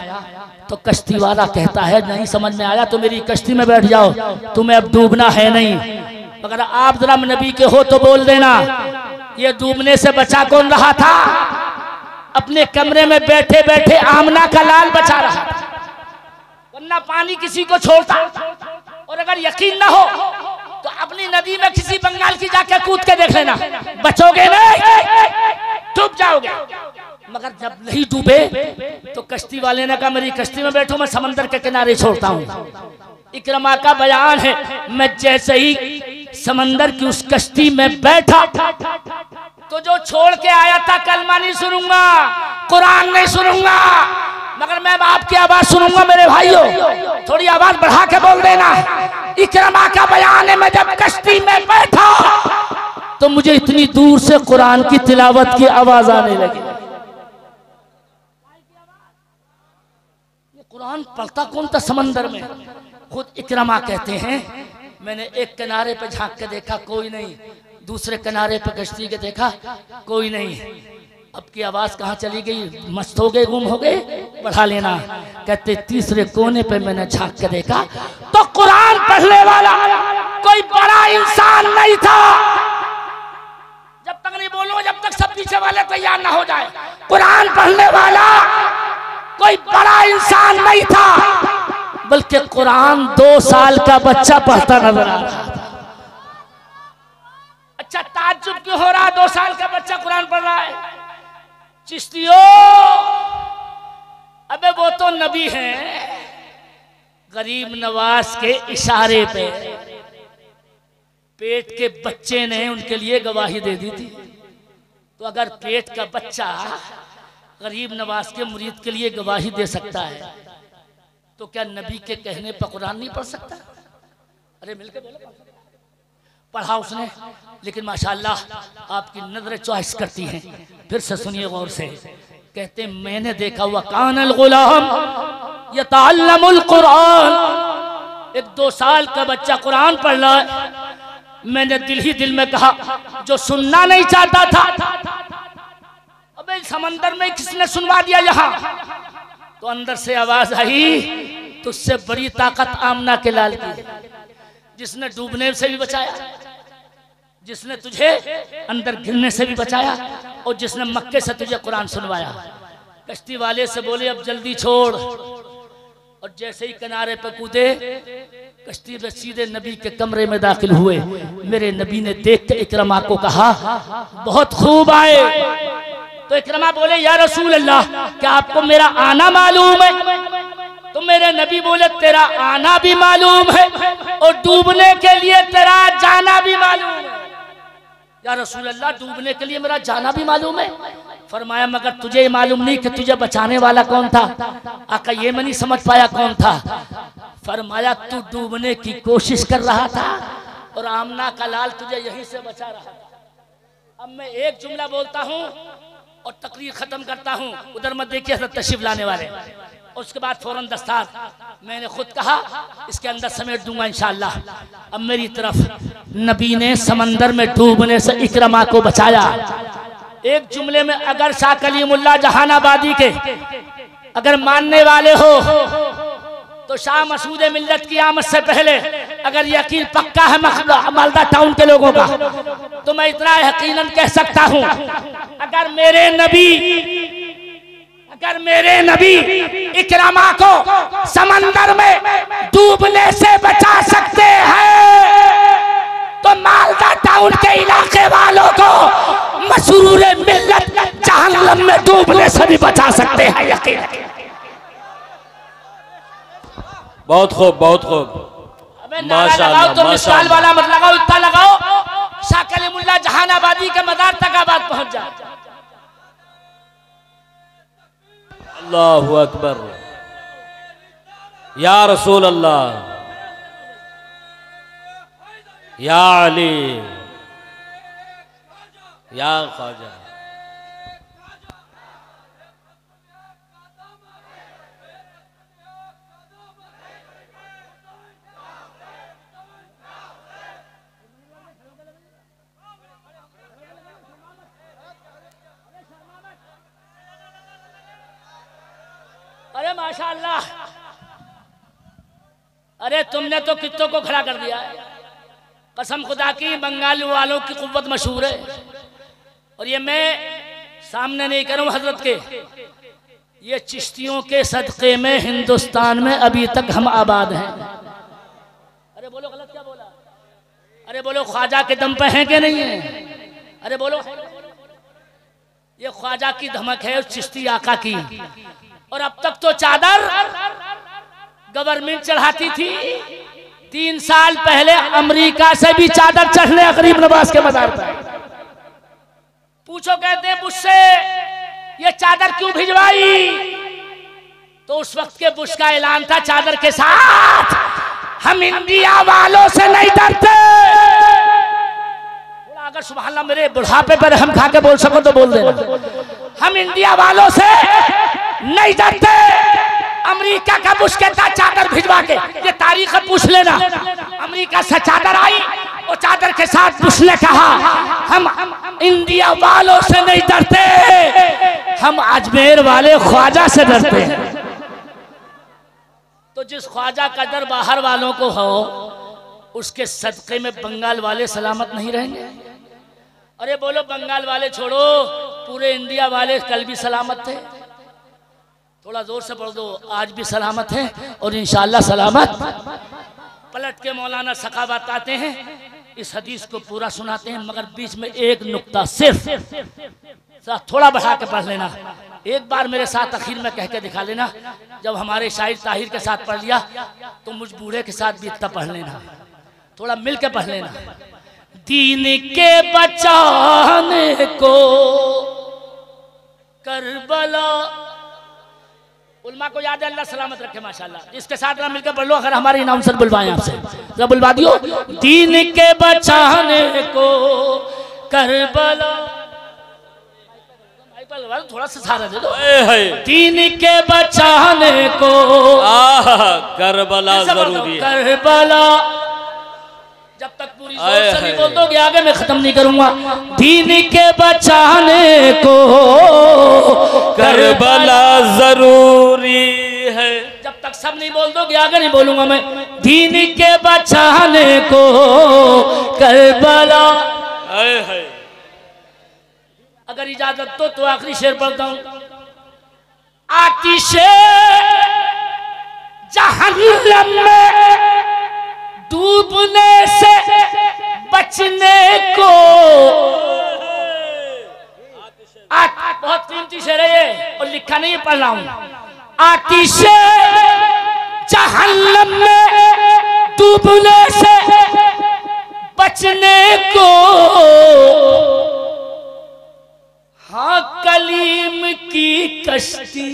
तो कश्ती वाला कहता है नहीं समझ में आया तो मेरी कश्ती में बैठ जाओ, तुम्हें अब डूबना है नहीं। अगर आप जरा नबी के हो तो बोल देना ये डूबने से बचा कौन रहा था। अपने कमरे में बैठे बैठे आमना का लाल बचा रहा था, वरना पानी किसी को छोड़ता। और अगर यकीन ना हो तो अपनी नदी में किसी बंगाल की जाके कूद के देख लेना, बचोगे नहीं, डूब जाओगे। मगर जब नहीं डूबे तो कश्ती वाले ने कहा मेरी कश्ती में बैठो, मैं समंदर के किनारे छोड़ता हूँ। इकरमा का बयान है मैं जैसे ही समंदर की उस कश्ती में बैठा तो जो छोड़ के आया था कलमा नहीं सुनूंगा, कुरान नहीं सुनूंगा, मगर मैं आपकी आवाज सुनूंगा। मेरे भाइयों थोड़ी आवाज बढ़ा के बोल देना। इकरमा का बयान है मैं जब कश्ती में बैठा तो मुझे इतनी दूर से कुरान की तिलावत की आवाज आने लगी। ये कुरान पढ़ता कौन था समंदर में। खुद इकरमा कहते हैं मैंने एक किनारे पे झांक के देखा कोई नहीं, दूसरे किनारे पे कश्ती के देखा कोई नहीं। अब की आवाज कहाँ चली गई, मस्त हो गए, गुम हो गए, बढ़ा लेना। कहते तीसरे कोने पे मैंने झांक के देखा तो कुरान पढ़ने वाला कोई बड़ा इंसान नहीं था। जब तक नहीं बोलो जब तक सब पीछे वाले तैयार ना हो जाए। कुरान पढ़ने वाला कोई बड़ा इंसान नहीं था, बल्कि कुरान 2 साल का बच्चा पढ़ता नजर आ रहा था। अच्छा ताज्जुब क्यों हो रहा, 2 साल का बच्चा कुरान पढ़ रहा है। चिश्तियों अबे वो तो नबी हैं, गरीब नवाज के इशारे पे पेट के बच्चे ने उनके लिए गवाही दे दी थी। तो अगर पेट का बच्चा गरीब नवाज के मुरीद के लिए गवाही दे सकता है तो क्या नबी के कहने पर कुरान नहीं पढ़ सकता। अरे मिलके बोलो। पढ़ा उसने, लेकिन माशाल्लाह आपकी नजरें चॉइस करती हैं। फिर से सुनिए गौर से। कहते मैंने देखा हुआ कानल गुलाम यतअल्लमुल कुरान, एक 2 साल का बच्चा कुरान पढ़ रहा है। मैंने दिल ही दिल में कहा जो सुनना नहीं चाहता था अबे समंदर में किसने सुनवा दिया यहाँ। तो अंदर से आवाज आई तुझसे बड़ी ताकत आमना के लाल की, जिसने डूबने से भी बचाया, जिसने तुझे अंदर गिरने से भी बचाया और जिसने मक्के से तुझे कुरान सुनवाया। कश्ती वाले से बोले अब जल्दी छोड़, और जैसे ही किनारे पर कूदे कश्ती में सीधे नबी के कमरे में दाखिल हुए। मेरे नबी ने देख के इकरमा को कहा बहुत खूब आए। तो इकरमा बोले या रसूल अल्लाह क्या आपको मेरा आना मालूम है। तो मेरे नबी बोले तेरा आना भी मालूम है और डूबने के लिए तेरा जाना भी मालूम है। या रसूल अल्लाह डूबने के लिए मेरा जाना भी मालूम है। फरमाया मगर तुझे मालूम नहीं कि तुझे बचाने वाला कौन था। आका ये मैं नहीं समझ पाया कौन था। फरमाया तू डूबने की कोशिश कर रहा था और आमना का लाल तुझे यहीं से बचा रहा था। अब मैं एक जुमला बोलता हूँ और तकरीर खत्म करता हूँ। उधर मत देखिए तशरीफ लाने वाले, और उसके बाद फौरन दस्तार। मैंने खुद कहा इसके अंदर समेट दूंगा इंशाअल्लाह। अब मेरी तरफ नबी ने समंदर में डूबने से इकरमा को बचाया। एक जुमले में अगर शाह कलीमुल्लाह जहानाबादी के अगर मानने वाले हो तो शाह मसूद मिल्लत की आमद से पहले अगर यकीन पक्का है मालदा टाउन के लोगों का तो मैं इतना यकीनन कह सकता हूं अगर मेरे नबी इकरमा को समंदर में डूबने से बचा सकते हैं तो मालदा टाउन के इलाके वालों को मसरूर मिल्लत जहन्नम में डूबने से भी बचा सकते हैं। यकीन बहुत खूब, बहुत खूब, माशाअल्लाह, तो मिसाल वाला मत लगाओ, इतना लगाओ शाह कलीमुल्लाह जहानाबादी के मदार तक आबाद पहुंच जाए। अल्लाहु अकबर या रसूल अल्लाह। या अली या ख्वाजा। अरे माशाअल्लाह, अरे तुमने तो कित्तों को खड़ा कर दिया है। कसम खुदा की, बंगाल वालों की कुव्वत मशहूर है। और ये मैं सामने नहीं करूं हजरत के, ये चिश्तियों के सदक़े में हिंदुस्तान में अभी तक हम आबाद हैं। अरे बोलो, गलत क्या बोला? अरे बोलो, ख्वाजा के दम पे हैं कि नहीं है? अरे बोलो, ये ख्वाजा की धमक है उस चिश्ती आका की। और अब तक तो चादर गवर्नमेंट चढ़ाती थी। 3 साल पहले अमेरिका से भी चादर चढ़ने गरीब नवाज के मजार पर। पूछो, कहते हैं बुश से ये चादर क्यों भिजवाई? तो उस वक्त के बुश का ऐलान था चादर के साथ, हम इंडिया वालों से नहीं डरते। अगर सुभान अल्लाह मेरे बुढ़ापे पर हम खा के बोल सको तो बोल देना, हम इंडिया वालों से नहीं डरते। अमेरिका का बुश कहता चादर भिजवा के, ये तारीख पूछ लेना, अमेरिका से चादर आई और चादर के साथ बुश ने कहा हम इंडिया वालों से नहीं डरते, हम अजमेर वाले ख्वाजा से डरते हैं। तो जिस ख्वाजा का डर बाहर वालों को हो, उसके सदक़े में बंगाल वाले सलामत नहीं रहेंगे। अरे बोलो, बंगाल वाले छोड़ो, पूरे इंडिया वाले कल भी सलामत थे। थोड़ा जोर से पढ़ दो, आज भी सलामत है और इंशाअल्लाह सलामत। पलट के मौलाना सखा बताते हैं, इस हदीस को पूरा सुनाते हैं, मगर बीच में एक नुक्ता सिर्फ थोड़ा बढ़ा के पढ़ लेना। एक बार मेरे साथ आखिर में कह के दिखा लेना, जब हमारे शाहिद ताहिर के साथ पढ़ लिया तो मुझ बूढ़े के साथ भी इतना पढ़ लेना, थोड़ा मिल के पढ़ लेना। दीन के बचाने को करबला, उल्मा को याद है, अल्लाह सलामत रखे माशाल्लाह। इसके साथ ना मिलकर पढ़ लो, अगर हमारे अनाउंसर बुलवाएं आपसे, जब बुलवा दियो। दीन के बचाने को करबला, थोड़ा सा सहारा दे दो। दीन के बचाने को करबला जरूरी है। करबला, जब तक पूरी जोर से नहीं बोल दोगे आगे मैं खत्म नहीं करूंगा। दीन के बचाने को करबला जरूरी है। जब तक सब नहीं बोल दोगे आगे नहीं बोलूंगा मैं। दीन के बचाने को करबला। अगर इजाजत तो आखिरी शेर पढ़ता हूं। आतिशे जहन्नम में डूबने से बचने को, बहुत कीमती शेर है ये और लिखा नहीं पढ़ रहा हूं। आतिशे जहन्नम में डूबने से बचने को, हाँ कलीम की कश्ती,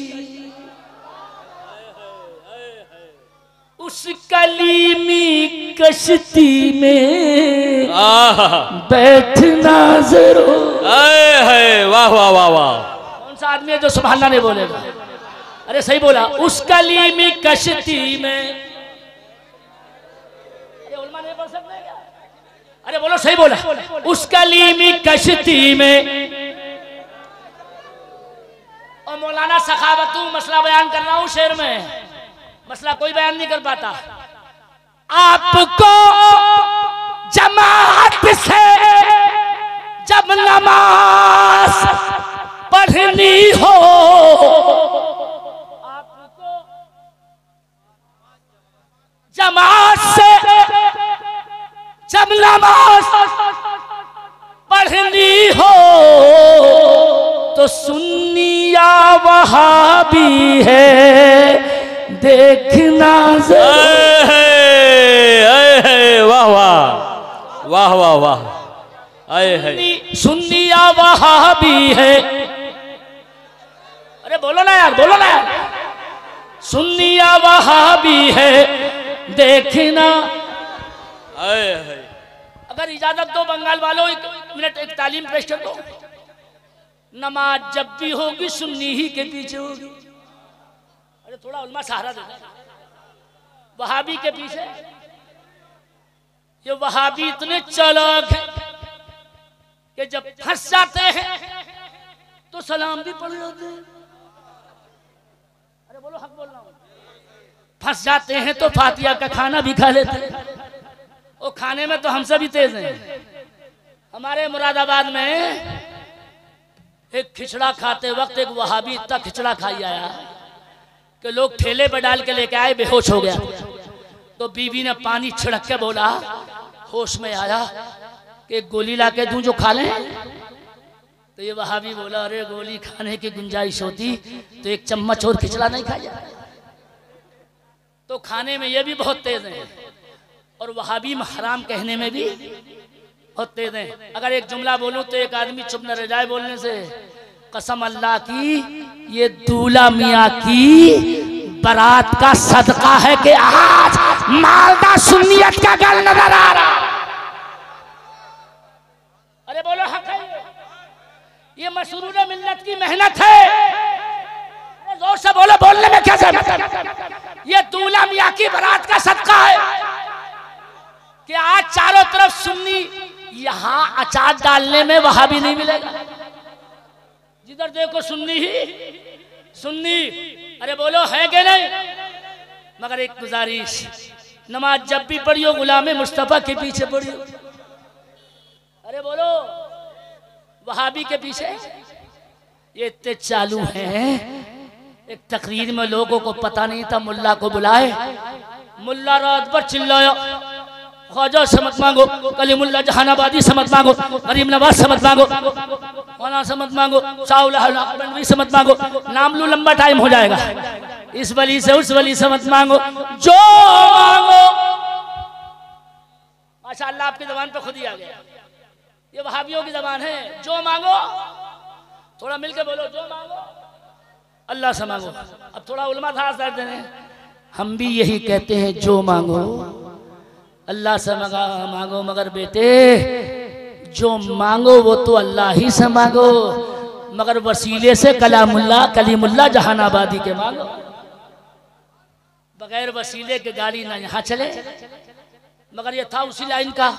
उस कलीमी कश्ती में बैठना जरूर। वाह वाह वाह वाह। कौन सा आदमी है जो सुभान अल्लाह नहीं बोलेगा? अरे सही बोला, उस कलीमी कश्ती में। अरे उल्मा नहीं बोल सकते क्या? अरे बोलो, सही बोला, उस कलीमी कश्ती में। और मौलाना सखावतू मसला बयान कर रहा हूं शेर में, मसला कोई बयान नहीं कर पाता। आपको जमात से जब नमाज पढ़नी हो, आपको जमात से जब नमाज पढ़नी हो, तो सुन्निया वहाबी है देखना जरूर। वाह वाह वाह वाह वाह। सुन्निया वहाबी है। अरे बोलो ना यार, बोलो ना यार। सुन्निया वहाबी है देखना। अगर इजाजत दो बंगाल वालों, 1 मिनट एक तालीम पेश कर दो। नमाज जब भी होगी सुन्नी ही के पीछे होगी। अरे थोड़ा उल्मा सहारा दे, वहाबी के पीछे। ये वहाबी इतने चालाक हैं कि जब फंस जाते हैं तो सलाम भी पढ़ जाते हैं। अरे बोलो, हक बोल रहा हूं। फंस जाते हैं तो फातिहा का खाना भी खा लेते हैं। वो खाने में तो हमसे भी तेज हैं। हमारे मुरादाबाद में एक खिचड़ा खाते वक्त एक वहाबी इतना खिचड़ा खाई आया कि लोग ठेले पर डाल के लेके आए, बेहोश हो गया। तो बीवी ने पानी छिड़क के बोला, होश में आया कि एक गोली ला के दूं जो खा लें। तो ये वहाबी बोला, अरे गोली खाने की गुंजाइश होती तो एक चम्मच और खिचड़ा नहीं खाया। तो खाने में ये भी बहुत तेज है और वहाबी में हराम कहने में भी बहुत तेज है। अगर एक जुमला बोलूं तो एक आदमी चुप न रह जाए बोलने से। कसम अल्लाह की, ये दूल्हा मियाँ की बारात का सदका है कि आज मालदा सुन्नियत का गल नजर आ रहा। अरे बोलो हक है, ये मसरूर मिल्लत की मेहनत है। जोर से बोलो, बोलने में क्या जरूरत। ये दूल्हा मियाँ की बारात का सदका है कि आज चारों तरफ सुन्नी। यहां अचार डालने में वहाबी नहीं मिलेगा, जिधर देखो सुन्नी ही सुन्नी। अरे बोलो है कि नहीं। मगर एक गुजारिश, नमाज जब भी पढ़ियो गुलाम मुस्तफा के पीछे पढ़ियो। अरे बोलो, वहाबी के पीछे ये इतने चालू हैं। एक तकरीर में लोगों को पता नहीं था, मुल्ला को बुलाए, मुल्ला रात भर चिल्लाया, ख्वाजा से मत मांगो, कलीमुल्लाह जहानाबादी से मत मांगो, गरीब नवाज से मत मांगो, मौलाना से मत मांगो, शाह से मत मांगो, नाम लो लंबा टाइम हो जाएगा। इस वली से उस वली से मत मांगो, जो मांगो। माशाअल्लाह आपकी जबान पे खुद ही आ गया। ये वहाबियों की जबान है, जो मांगो। थोड़ा मिलके बोलो, जो मांगो अल्लाह से मांगो। अब थोड़ा उलमा था देने, हम भी यही कहते हैं, जो मांगो अल्लाह से मांगो। मगर बेटे, जो मांगो वो तो अल्लाह ही से मांगो, मगर वसीले से कलीमुल्लाह जहानाबादी के मांगो। बगैर वसीले के गाड़ी ना यहाँ चले। मगर ये था उसी लाइन का,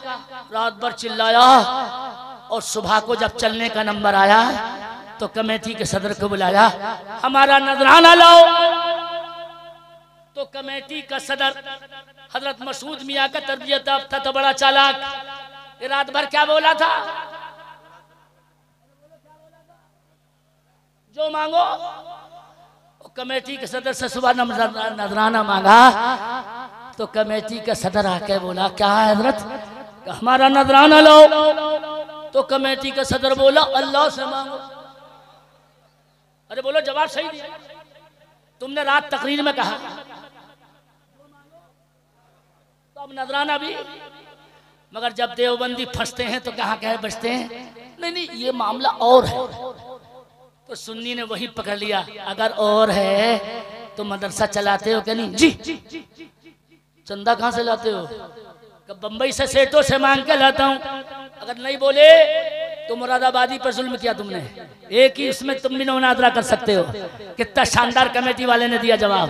रात भर चिल्लाया और सुबह को जब चलने का नंबर आया तो कमेटी के सदर को बुलाया, हमारा नजराना लाओ। तो कमेटी का सदर हजरत मसूद मियाँ का तरबियत था तो बड़ा चालाक। ये रात भर क्या बोला था, जो मांगो। कमेटी के सदर से सुबह नजराना मांगा तो कमेटी का सदर आके बोला, क्या है हजरत, हमारा नजराना लो। तो कमेटी का सदर बोला, अल्लाह से मांगो। अरे बोलो, जवाब सही दिया। तुमने रात तकरीर में कहा, तो अब नजराना भी। मगर जब देवबंदी फंसते हैं तो कहाँ कहे बचते हैं। नहीं, ये मामला और है। तो सुन्नी ने वही पकड़ लिया, अगर और है तो मदरसा चलाते हो क्या? नहीं जी। चंदा कहाँ से लाते हो? बंबई से सेठों से मांग के लाता हूँ। अगर नहीं बोले तो मुरादाबादी पर जुल्म किया तुमने। एक ही इसमें तुम भी मुनाजरा कर सकते हो। कितना शानदार कमेटी वाले ने दिया जवाब।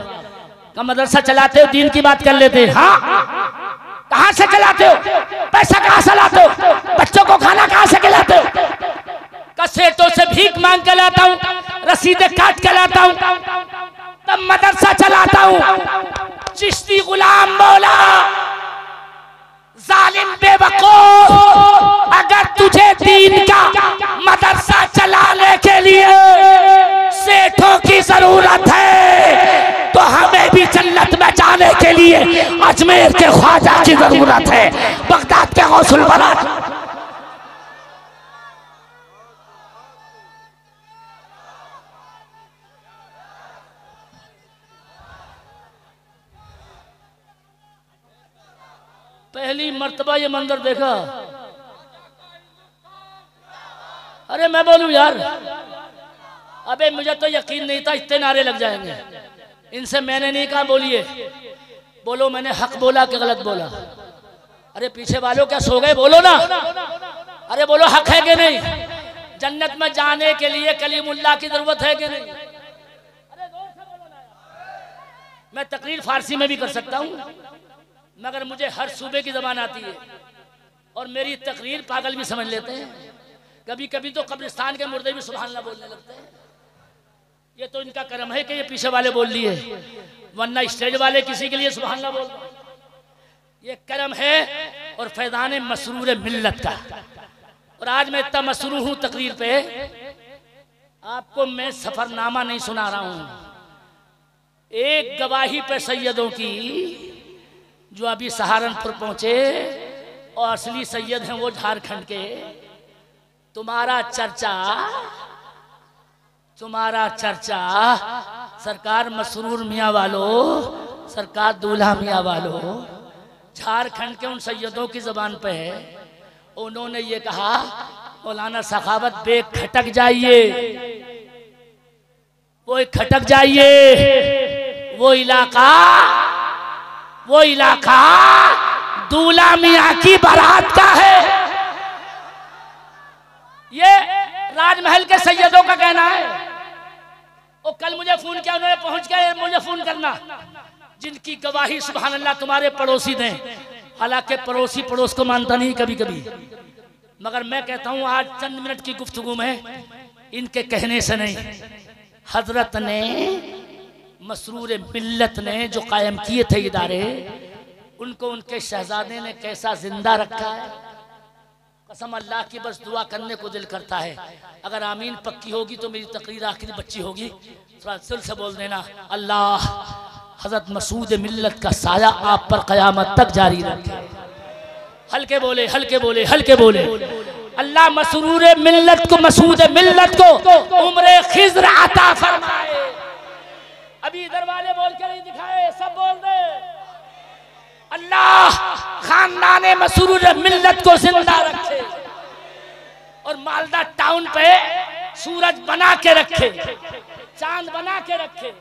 का मदरसा चलाते हो, दीन की बात कर लेते। हाँ, कहाँ से चलाते हो? पैसा कहाँ से लाते हो? बच्चों को खाना कहाँ से खिलाते हो? सेठों से भीख मांग के लाता हूँ, रसीदें काट के लाता हूँ, तब मदरसा चलाता हूँ। चिश्ती गुलाम बोला, जालिम बेवकूफ, अगर तुझे दीन का मदरसा चलाने के लिए सेठों की जरूरत है तो हमें भी जन्नत में जाने के लिए अजमेर के ख्वाजा की जरूरत है, बगदाद के गौसुल बरात। पहली मर्तबा ये मंजर देखा। अरे मैं बोलूं यार, अबे मुझे तो यकीन नहीं था इतने नारे लग जाएंगे। इनसे मैंने नहीं कहा बोलिए, बोलो मैंने हक बोला कि गलत बोला। अरे पीछे वालों क्या सो गए? बोलो ना, अरे बोलो हक है कि नहीं? जन्नत में जाने के लिए कलीमुल्लाह की जरूरत है कि नहीं? अरे जोर से बोलो ना। मैं तकरीर फारसी में भी कर सकता हूँ, मगर मुझे हर सूबे की जबान आती है और मेरी तकरीर पागल भी समझ लेते हैं। कभी कभी तो कब्रिस्तान के मुर्दे भी सुभान अल्लाह बोलने लगते हैं। ये तो इनका कर्म है कि ये पीछे वाले बोल लिए, वरना स्टेज वाले किसी के लिए सुभान अल्लाह बोल रहे। ये कर्म है और फैज़ान मसरूर मिल्लत का। और आज मैं इतना मसरूर हूं तकरीर पे, आपको मैं सफरनामा नहीं सुना रहा हूं। एक गवाही पे सैयदों की जो अभी सहारनपुर पहुंचे और असली सैयद हैं वो झारखंड के। तुम्हारा चर्चा सरकार मसरूर मियाँ वालों, सरकार दूल्हा मियाँ वालों, झारखंड के उन सैयदों की जबान पे है। उन्होंने ये कहा मौलाना सखावत बेग खटक जाइए, वो खटक जाइए, वो इलाका दूल्हा मियाँ की बारात का है। ये राजमहल के सैयदों का कहना है। और कल मुझे फोन किया, उन्होंने पहुंच गए मुझे फोन करना, जिनकी गवाही सुभान अल्लाह तुम्हारे पड़ोसी दें। हालांकि पड़ोसी पड़ोस को मानता नहीं कभी कभी, मगर मैं कहता हूं आज चंद मिनट की गुफ्तगू में इनके कहने से नहीं, हजरत ने मसरूर मिल्लत ने जो कायम किए थे इदारे, उनको उनके शहजादे ने कैसा जिंदा रखा है। कसम अल्लाह की, बस दुआ करने को दिल करता है। अगर आमीन पक्की होगी तो मेरी तकरीर आखिरी बच्ची होगी, थोड़ा दिल से बोल देना, अल्लाह हजरत मसूद मिल्लत का साया आप पर कयामत तक जारी रखे। हल्के बोले, हल्के बोले, हल्के बोले। अल्लाह मसरूर मिल्लत को, मसूद मिल्लत को उम्रे खिज़्र अता फरमाए। अभी इधर वाले बोल के नहीं दिखाए, सब बोल दे। अल्लाह खानदान मसरूर मिल्लत को जिंदा रखे और मालदा टाउन पे सूरज बना के रखे, चांद बना के रखे।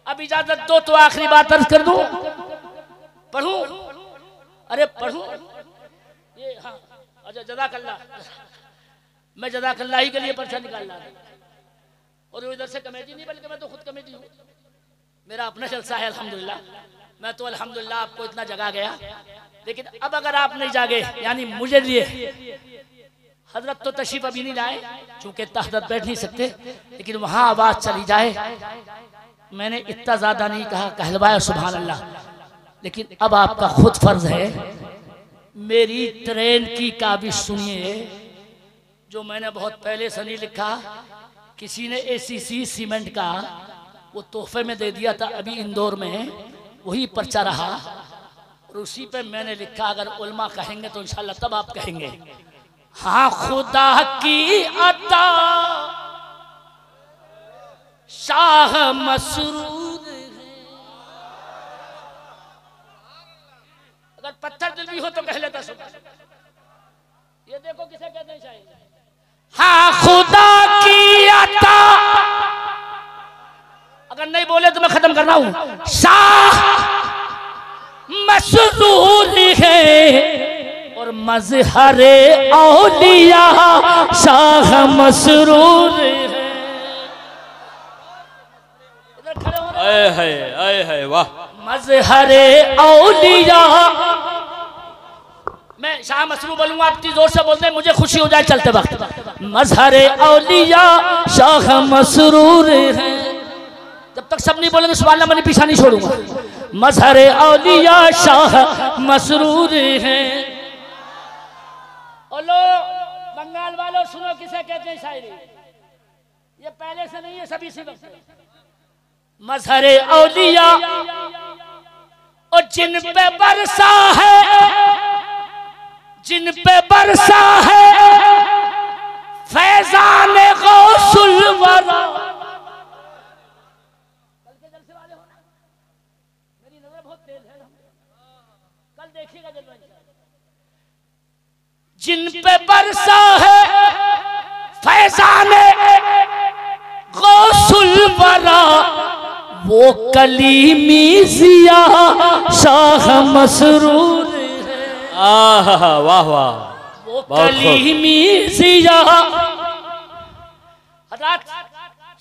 अब इजाजत दो तो आखिरी बात अर्ज कर दूं, पढ़ूं? अरे पढ़ूं ये? हाँ, अच्छा जज़ाकल्लाह। मैं जज़ाकल्लाह ही के लिए पर्चा निकाल रहा हूं। और इधर से कमेटी नहीं, बल्कि मैं तो खुद कमेटी हूँ। मेरा अपना जलसा है अल्हम्दुलिल्लाह। मैं तो अल्हम्दुलिल्लाह आपको इतना जगा गया, लेकिन अब अगर आप नहीं जागे, यानी मुझे लिए हजरत तो तशरीफ अभी नहीं लाए, चूंकि तहदत बैठ नहीं सकते, लेकिन वहां आवाज चली जाए। मैंने इतना ज्यादा नहीं कहा, कहलवाया सुभान अल्लाह, लेकिन अब आपका खुद फर्ज है मेरी ट्रेन की काबिश सुनिए, जो मैंने बहुत पहले से नहीं लिखा। किसी ने ACC सीमेंट का वो तोहफे में दे दिया था अभी इंदौर में, वही पर्चा रहा और उसी पे मैंने लिखा, अगर उल्मा कहेंगे तो इंशाल्लाह तब आप कहेंगे, हाँ खुदा की अता शाह मसरूर है। अगर पत्थर दिल भी हो तो कह लेता सुन। ये देखो किसे कहते हैं शायद, हाँ खुदा की अता। अगर नहीं बोले तो मैं खत्म कर रहा हूं। शाह मसरूर है और मज़हरे औलिया शाह मसरूर है। आए है वाह। मज़हरे औलिया, मैं शाह मसरूर बोलूंगा, आप जोर से बोलते हैं, मुझे खुशी हो जाए चलते वक्त। मज़हरे औलिया शाह मसरूर है। जब तक सब नहीं बोलेंगे सुभान अल्लाह, मैंने पीछा नहीं छोड़ूंगा। मज़हरे औलिया शाह मसरूर है। और लो बंगाल वालों सुनो किसे कहते हैं शायरी, ये पहले से नहीं है, सभी से वक्त। मज़हरे औलिया और जिन पे बरसा है, जिन पे बरसा है फैज़ान गौसुल वरा। मेरी नजर बहुत तेज है, कल देखिएगा जब। जिन पे बरसा है फैज़ान गौसुल वरा, वो कलीमी जिया शाह मसरूर है। वाह वाह, वो कलीमी जिया। हज़रत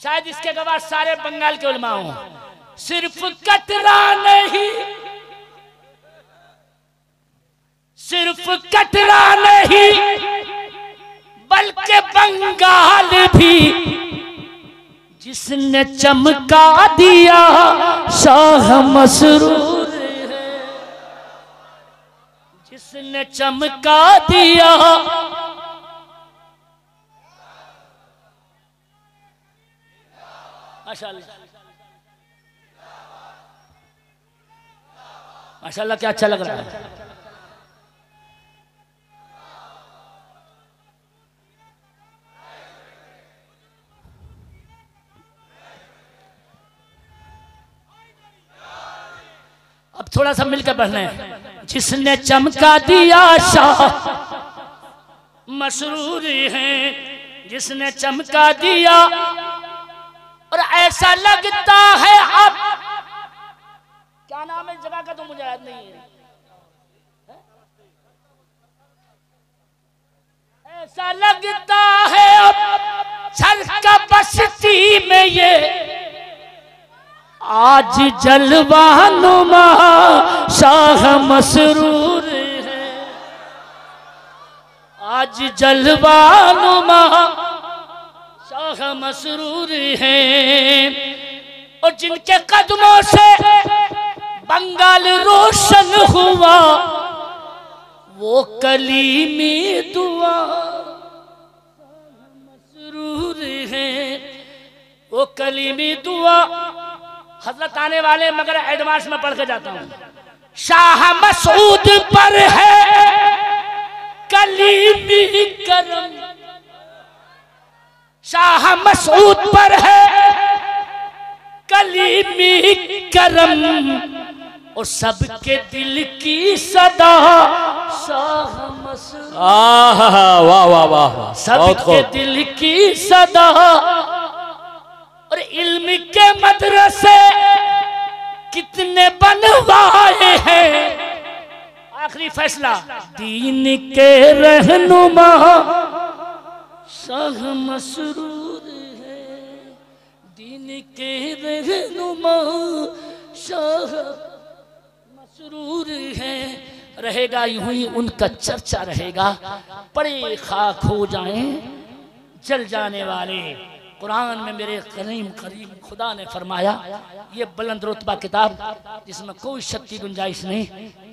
शायद इसके गवाह सारे बंगाल के उलमा हों। सिर्फ कतरा नहीं, सिर्फ कतरा नहीं बल्कि बंगाल भी जिसने चमका दिया शाह मसरूर है, जिसने चमका दिया। माशाअल्लाह माशाअल्लाह, क्या अच्छा लग रहा है। अब थोड़ा सा मिलकर पढ़ना है। जिसने चमका दिया शाह मसरूर है, जिसने चमका दिया। और ऐसा लगता है अब, क्या नाम है जगह का तो मुझे याद नहीं है, ऐसा लगता है अब छलका बस्ती में ये आज जलवानुमा शाह मसरूर है, आज जलवानुमा शाह मसरूर है। और जिनके कदमों से बंगाल रोशन हुआ वो कलीमी दुआ मसरूर है, वो कलीमी दुआ। हजरत आने वाले मगर एडवांस में पढ़ के जाता हूं। शाह मसूद पर है कलीमी करम, शाह मसूद पर है कलीमी करम। और सबके दिल की सदा शाह मसूद, वाह वाह वाह, सबके दिल की सदा। और इल्म के मदरसे कितने बनवाए हैं। आखिरी फैसला, दीन के रहनुमा शाह मसरूर है, दीन के रहनुमा शाह मसरूर है। रहेगा यूं ही उनका चर्चा रहेगा। पड़े खाक हो जाएं जल जाने वाले। कुरान में मेरे करीम खुदा ने फरमाया, ये बुलंद रुतबा किताब जिसमें कोई शक की गुंजाइश नहीं,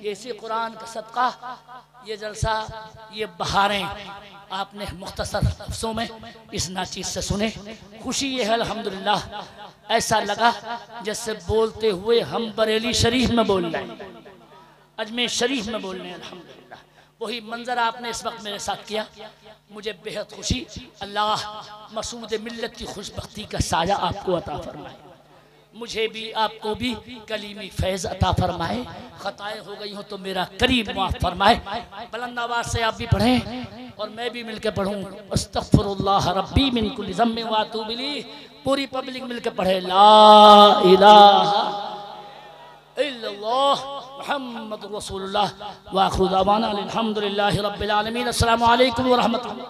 ये इसी कुरान का सदका, ये जलसा, ये बहारें आपने मुख्तसर लफ्ज़ों में इस नाचीज़ से सुने। खुशी ये है अल्हम्दुलिल्लाह, ऐसा लगा जैसे बोलते हुए हम बरेली शरीफ में बोल रहे हैं, अजमेर शरीफ में बोल रहे हैं। अल्हम्दुलिल्लाह वही मंजर आपने इस वक्त मेरे साथ किया, मुझे बेहद खुशी। अल्लाह मसूद मिल्लत की खुशबख्ती का साया आपको अता फरमाए, मुझे भी आपको भी कलीमी फैज़ अता फरमाए। खताएं हो गई हो तो मेरा करीब माफ़ फरमाए। बुलंद आवाज़ से आप भी पढ़ें और मैं भी मिलकर पढ़ूँ। अस्तग़फिरुल्लाह रब्बी मिन कुल्लि ज़म्बिन व अतूबु इलैह। पूरी पब्लिक मिलकर पढ़े ला इलाहा इल्लल्लाह मुहम्मदुर रसूलुल्लाह व आखिरु दावाना अल्हम्दुलिल्लाहि रब्बिल आलमीन। अस्सलामु अलैकुम व रहमतुल्लाह।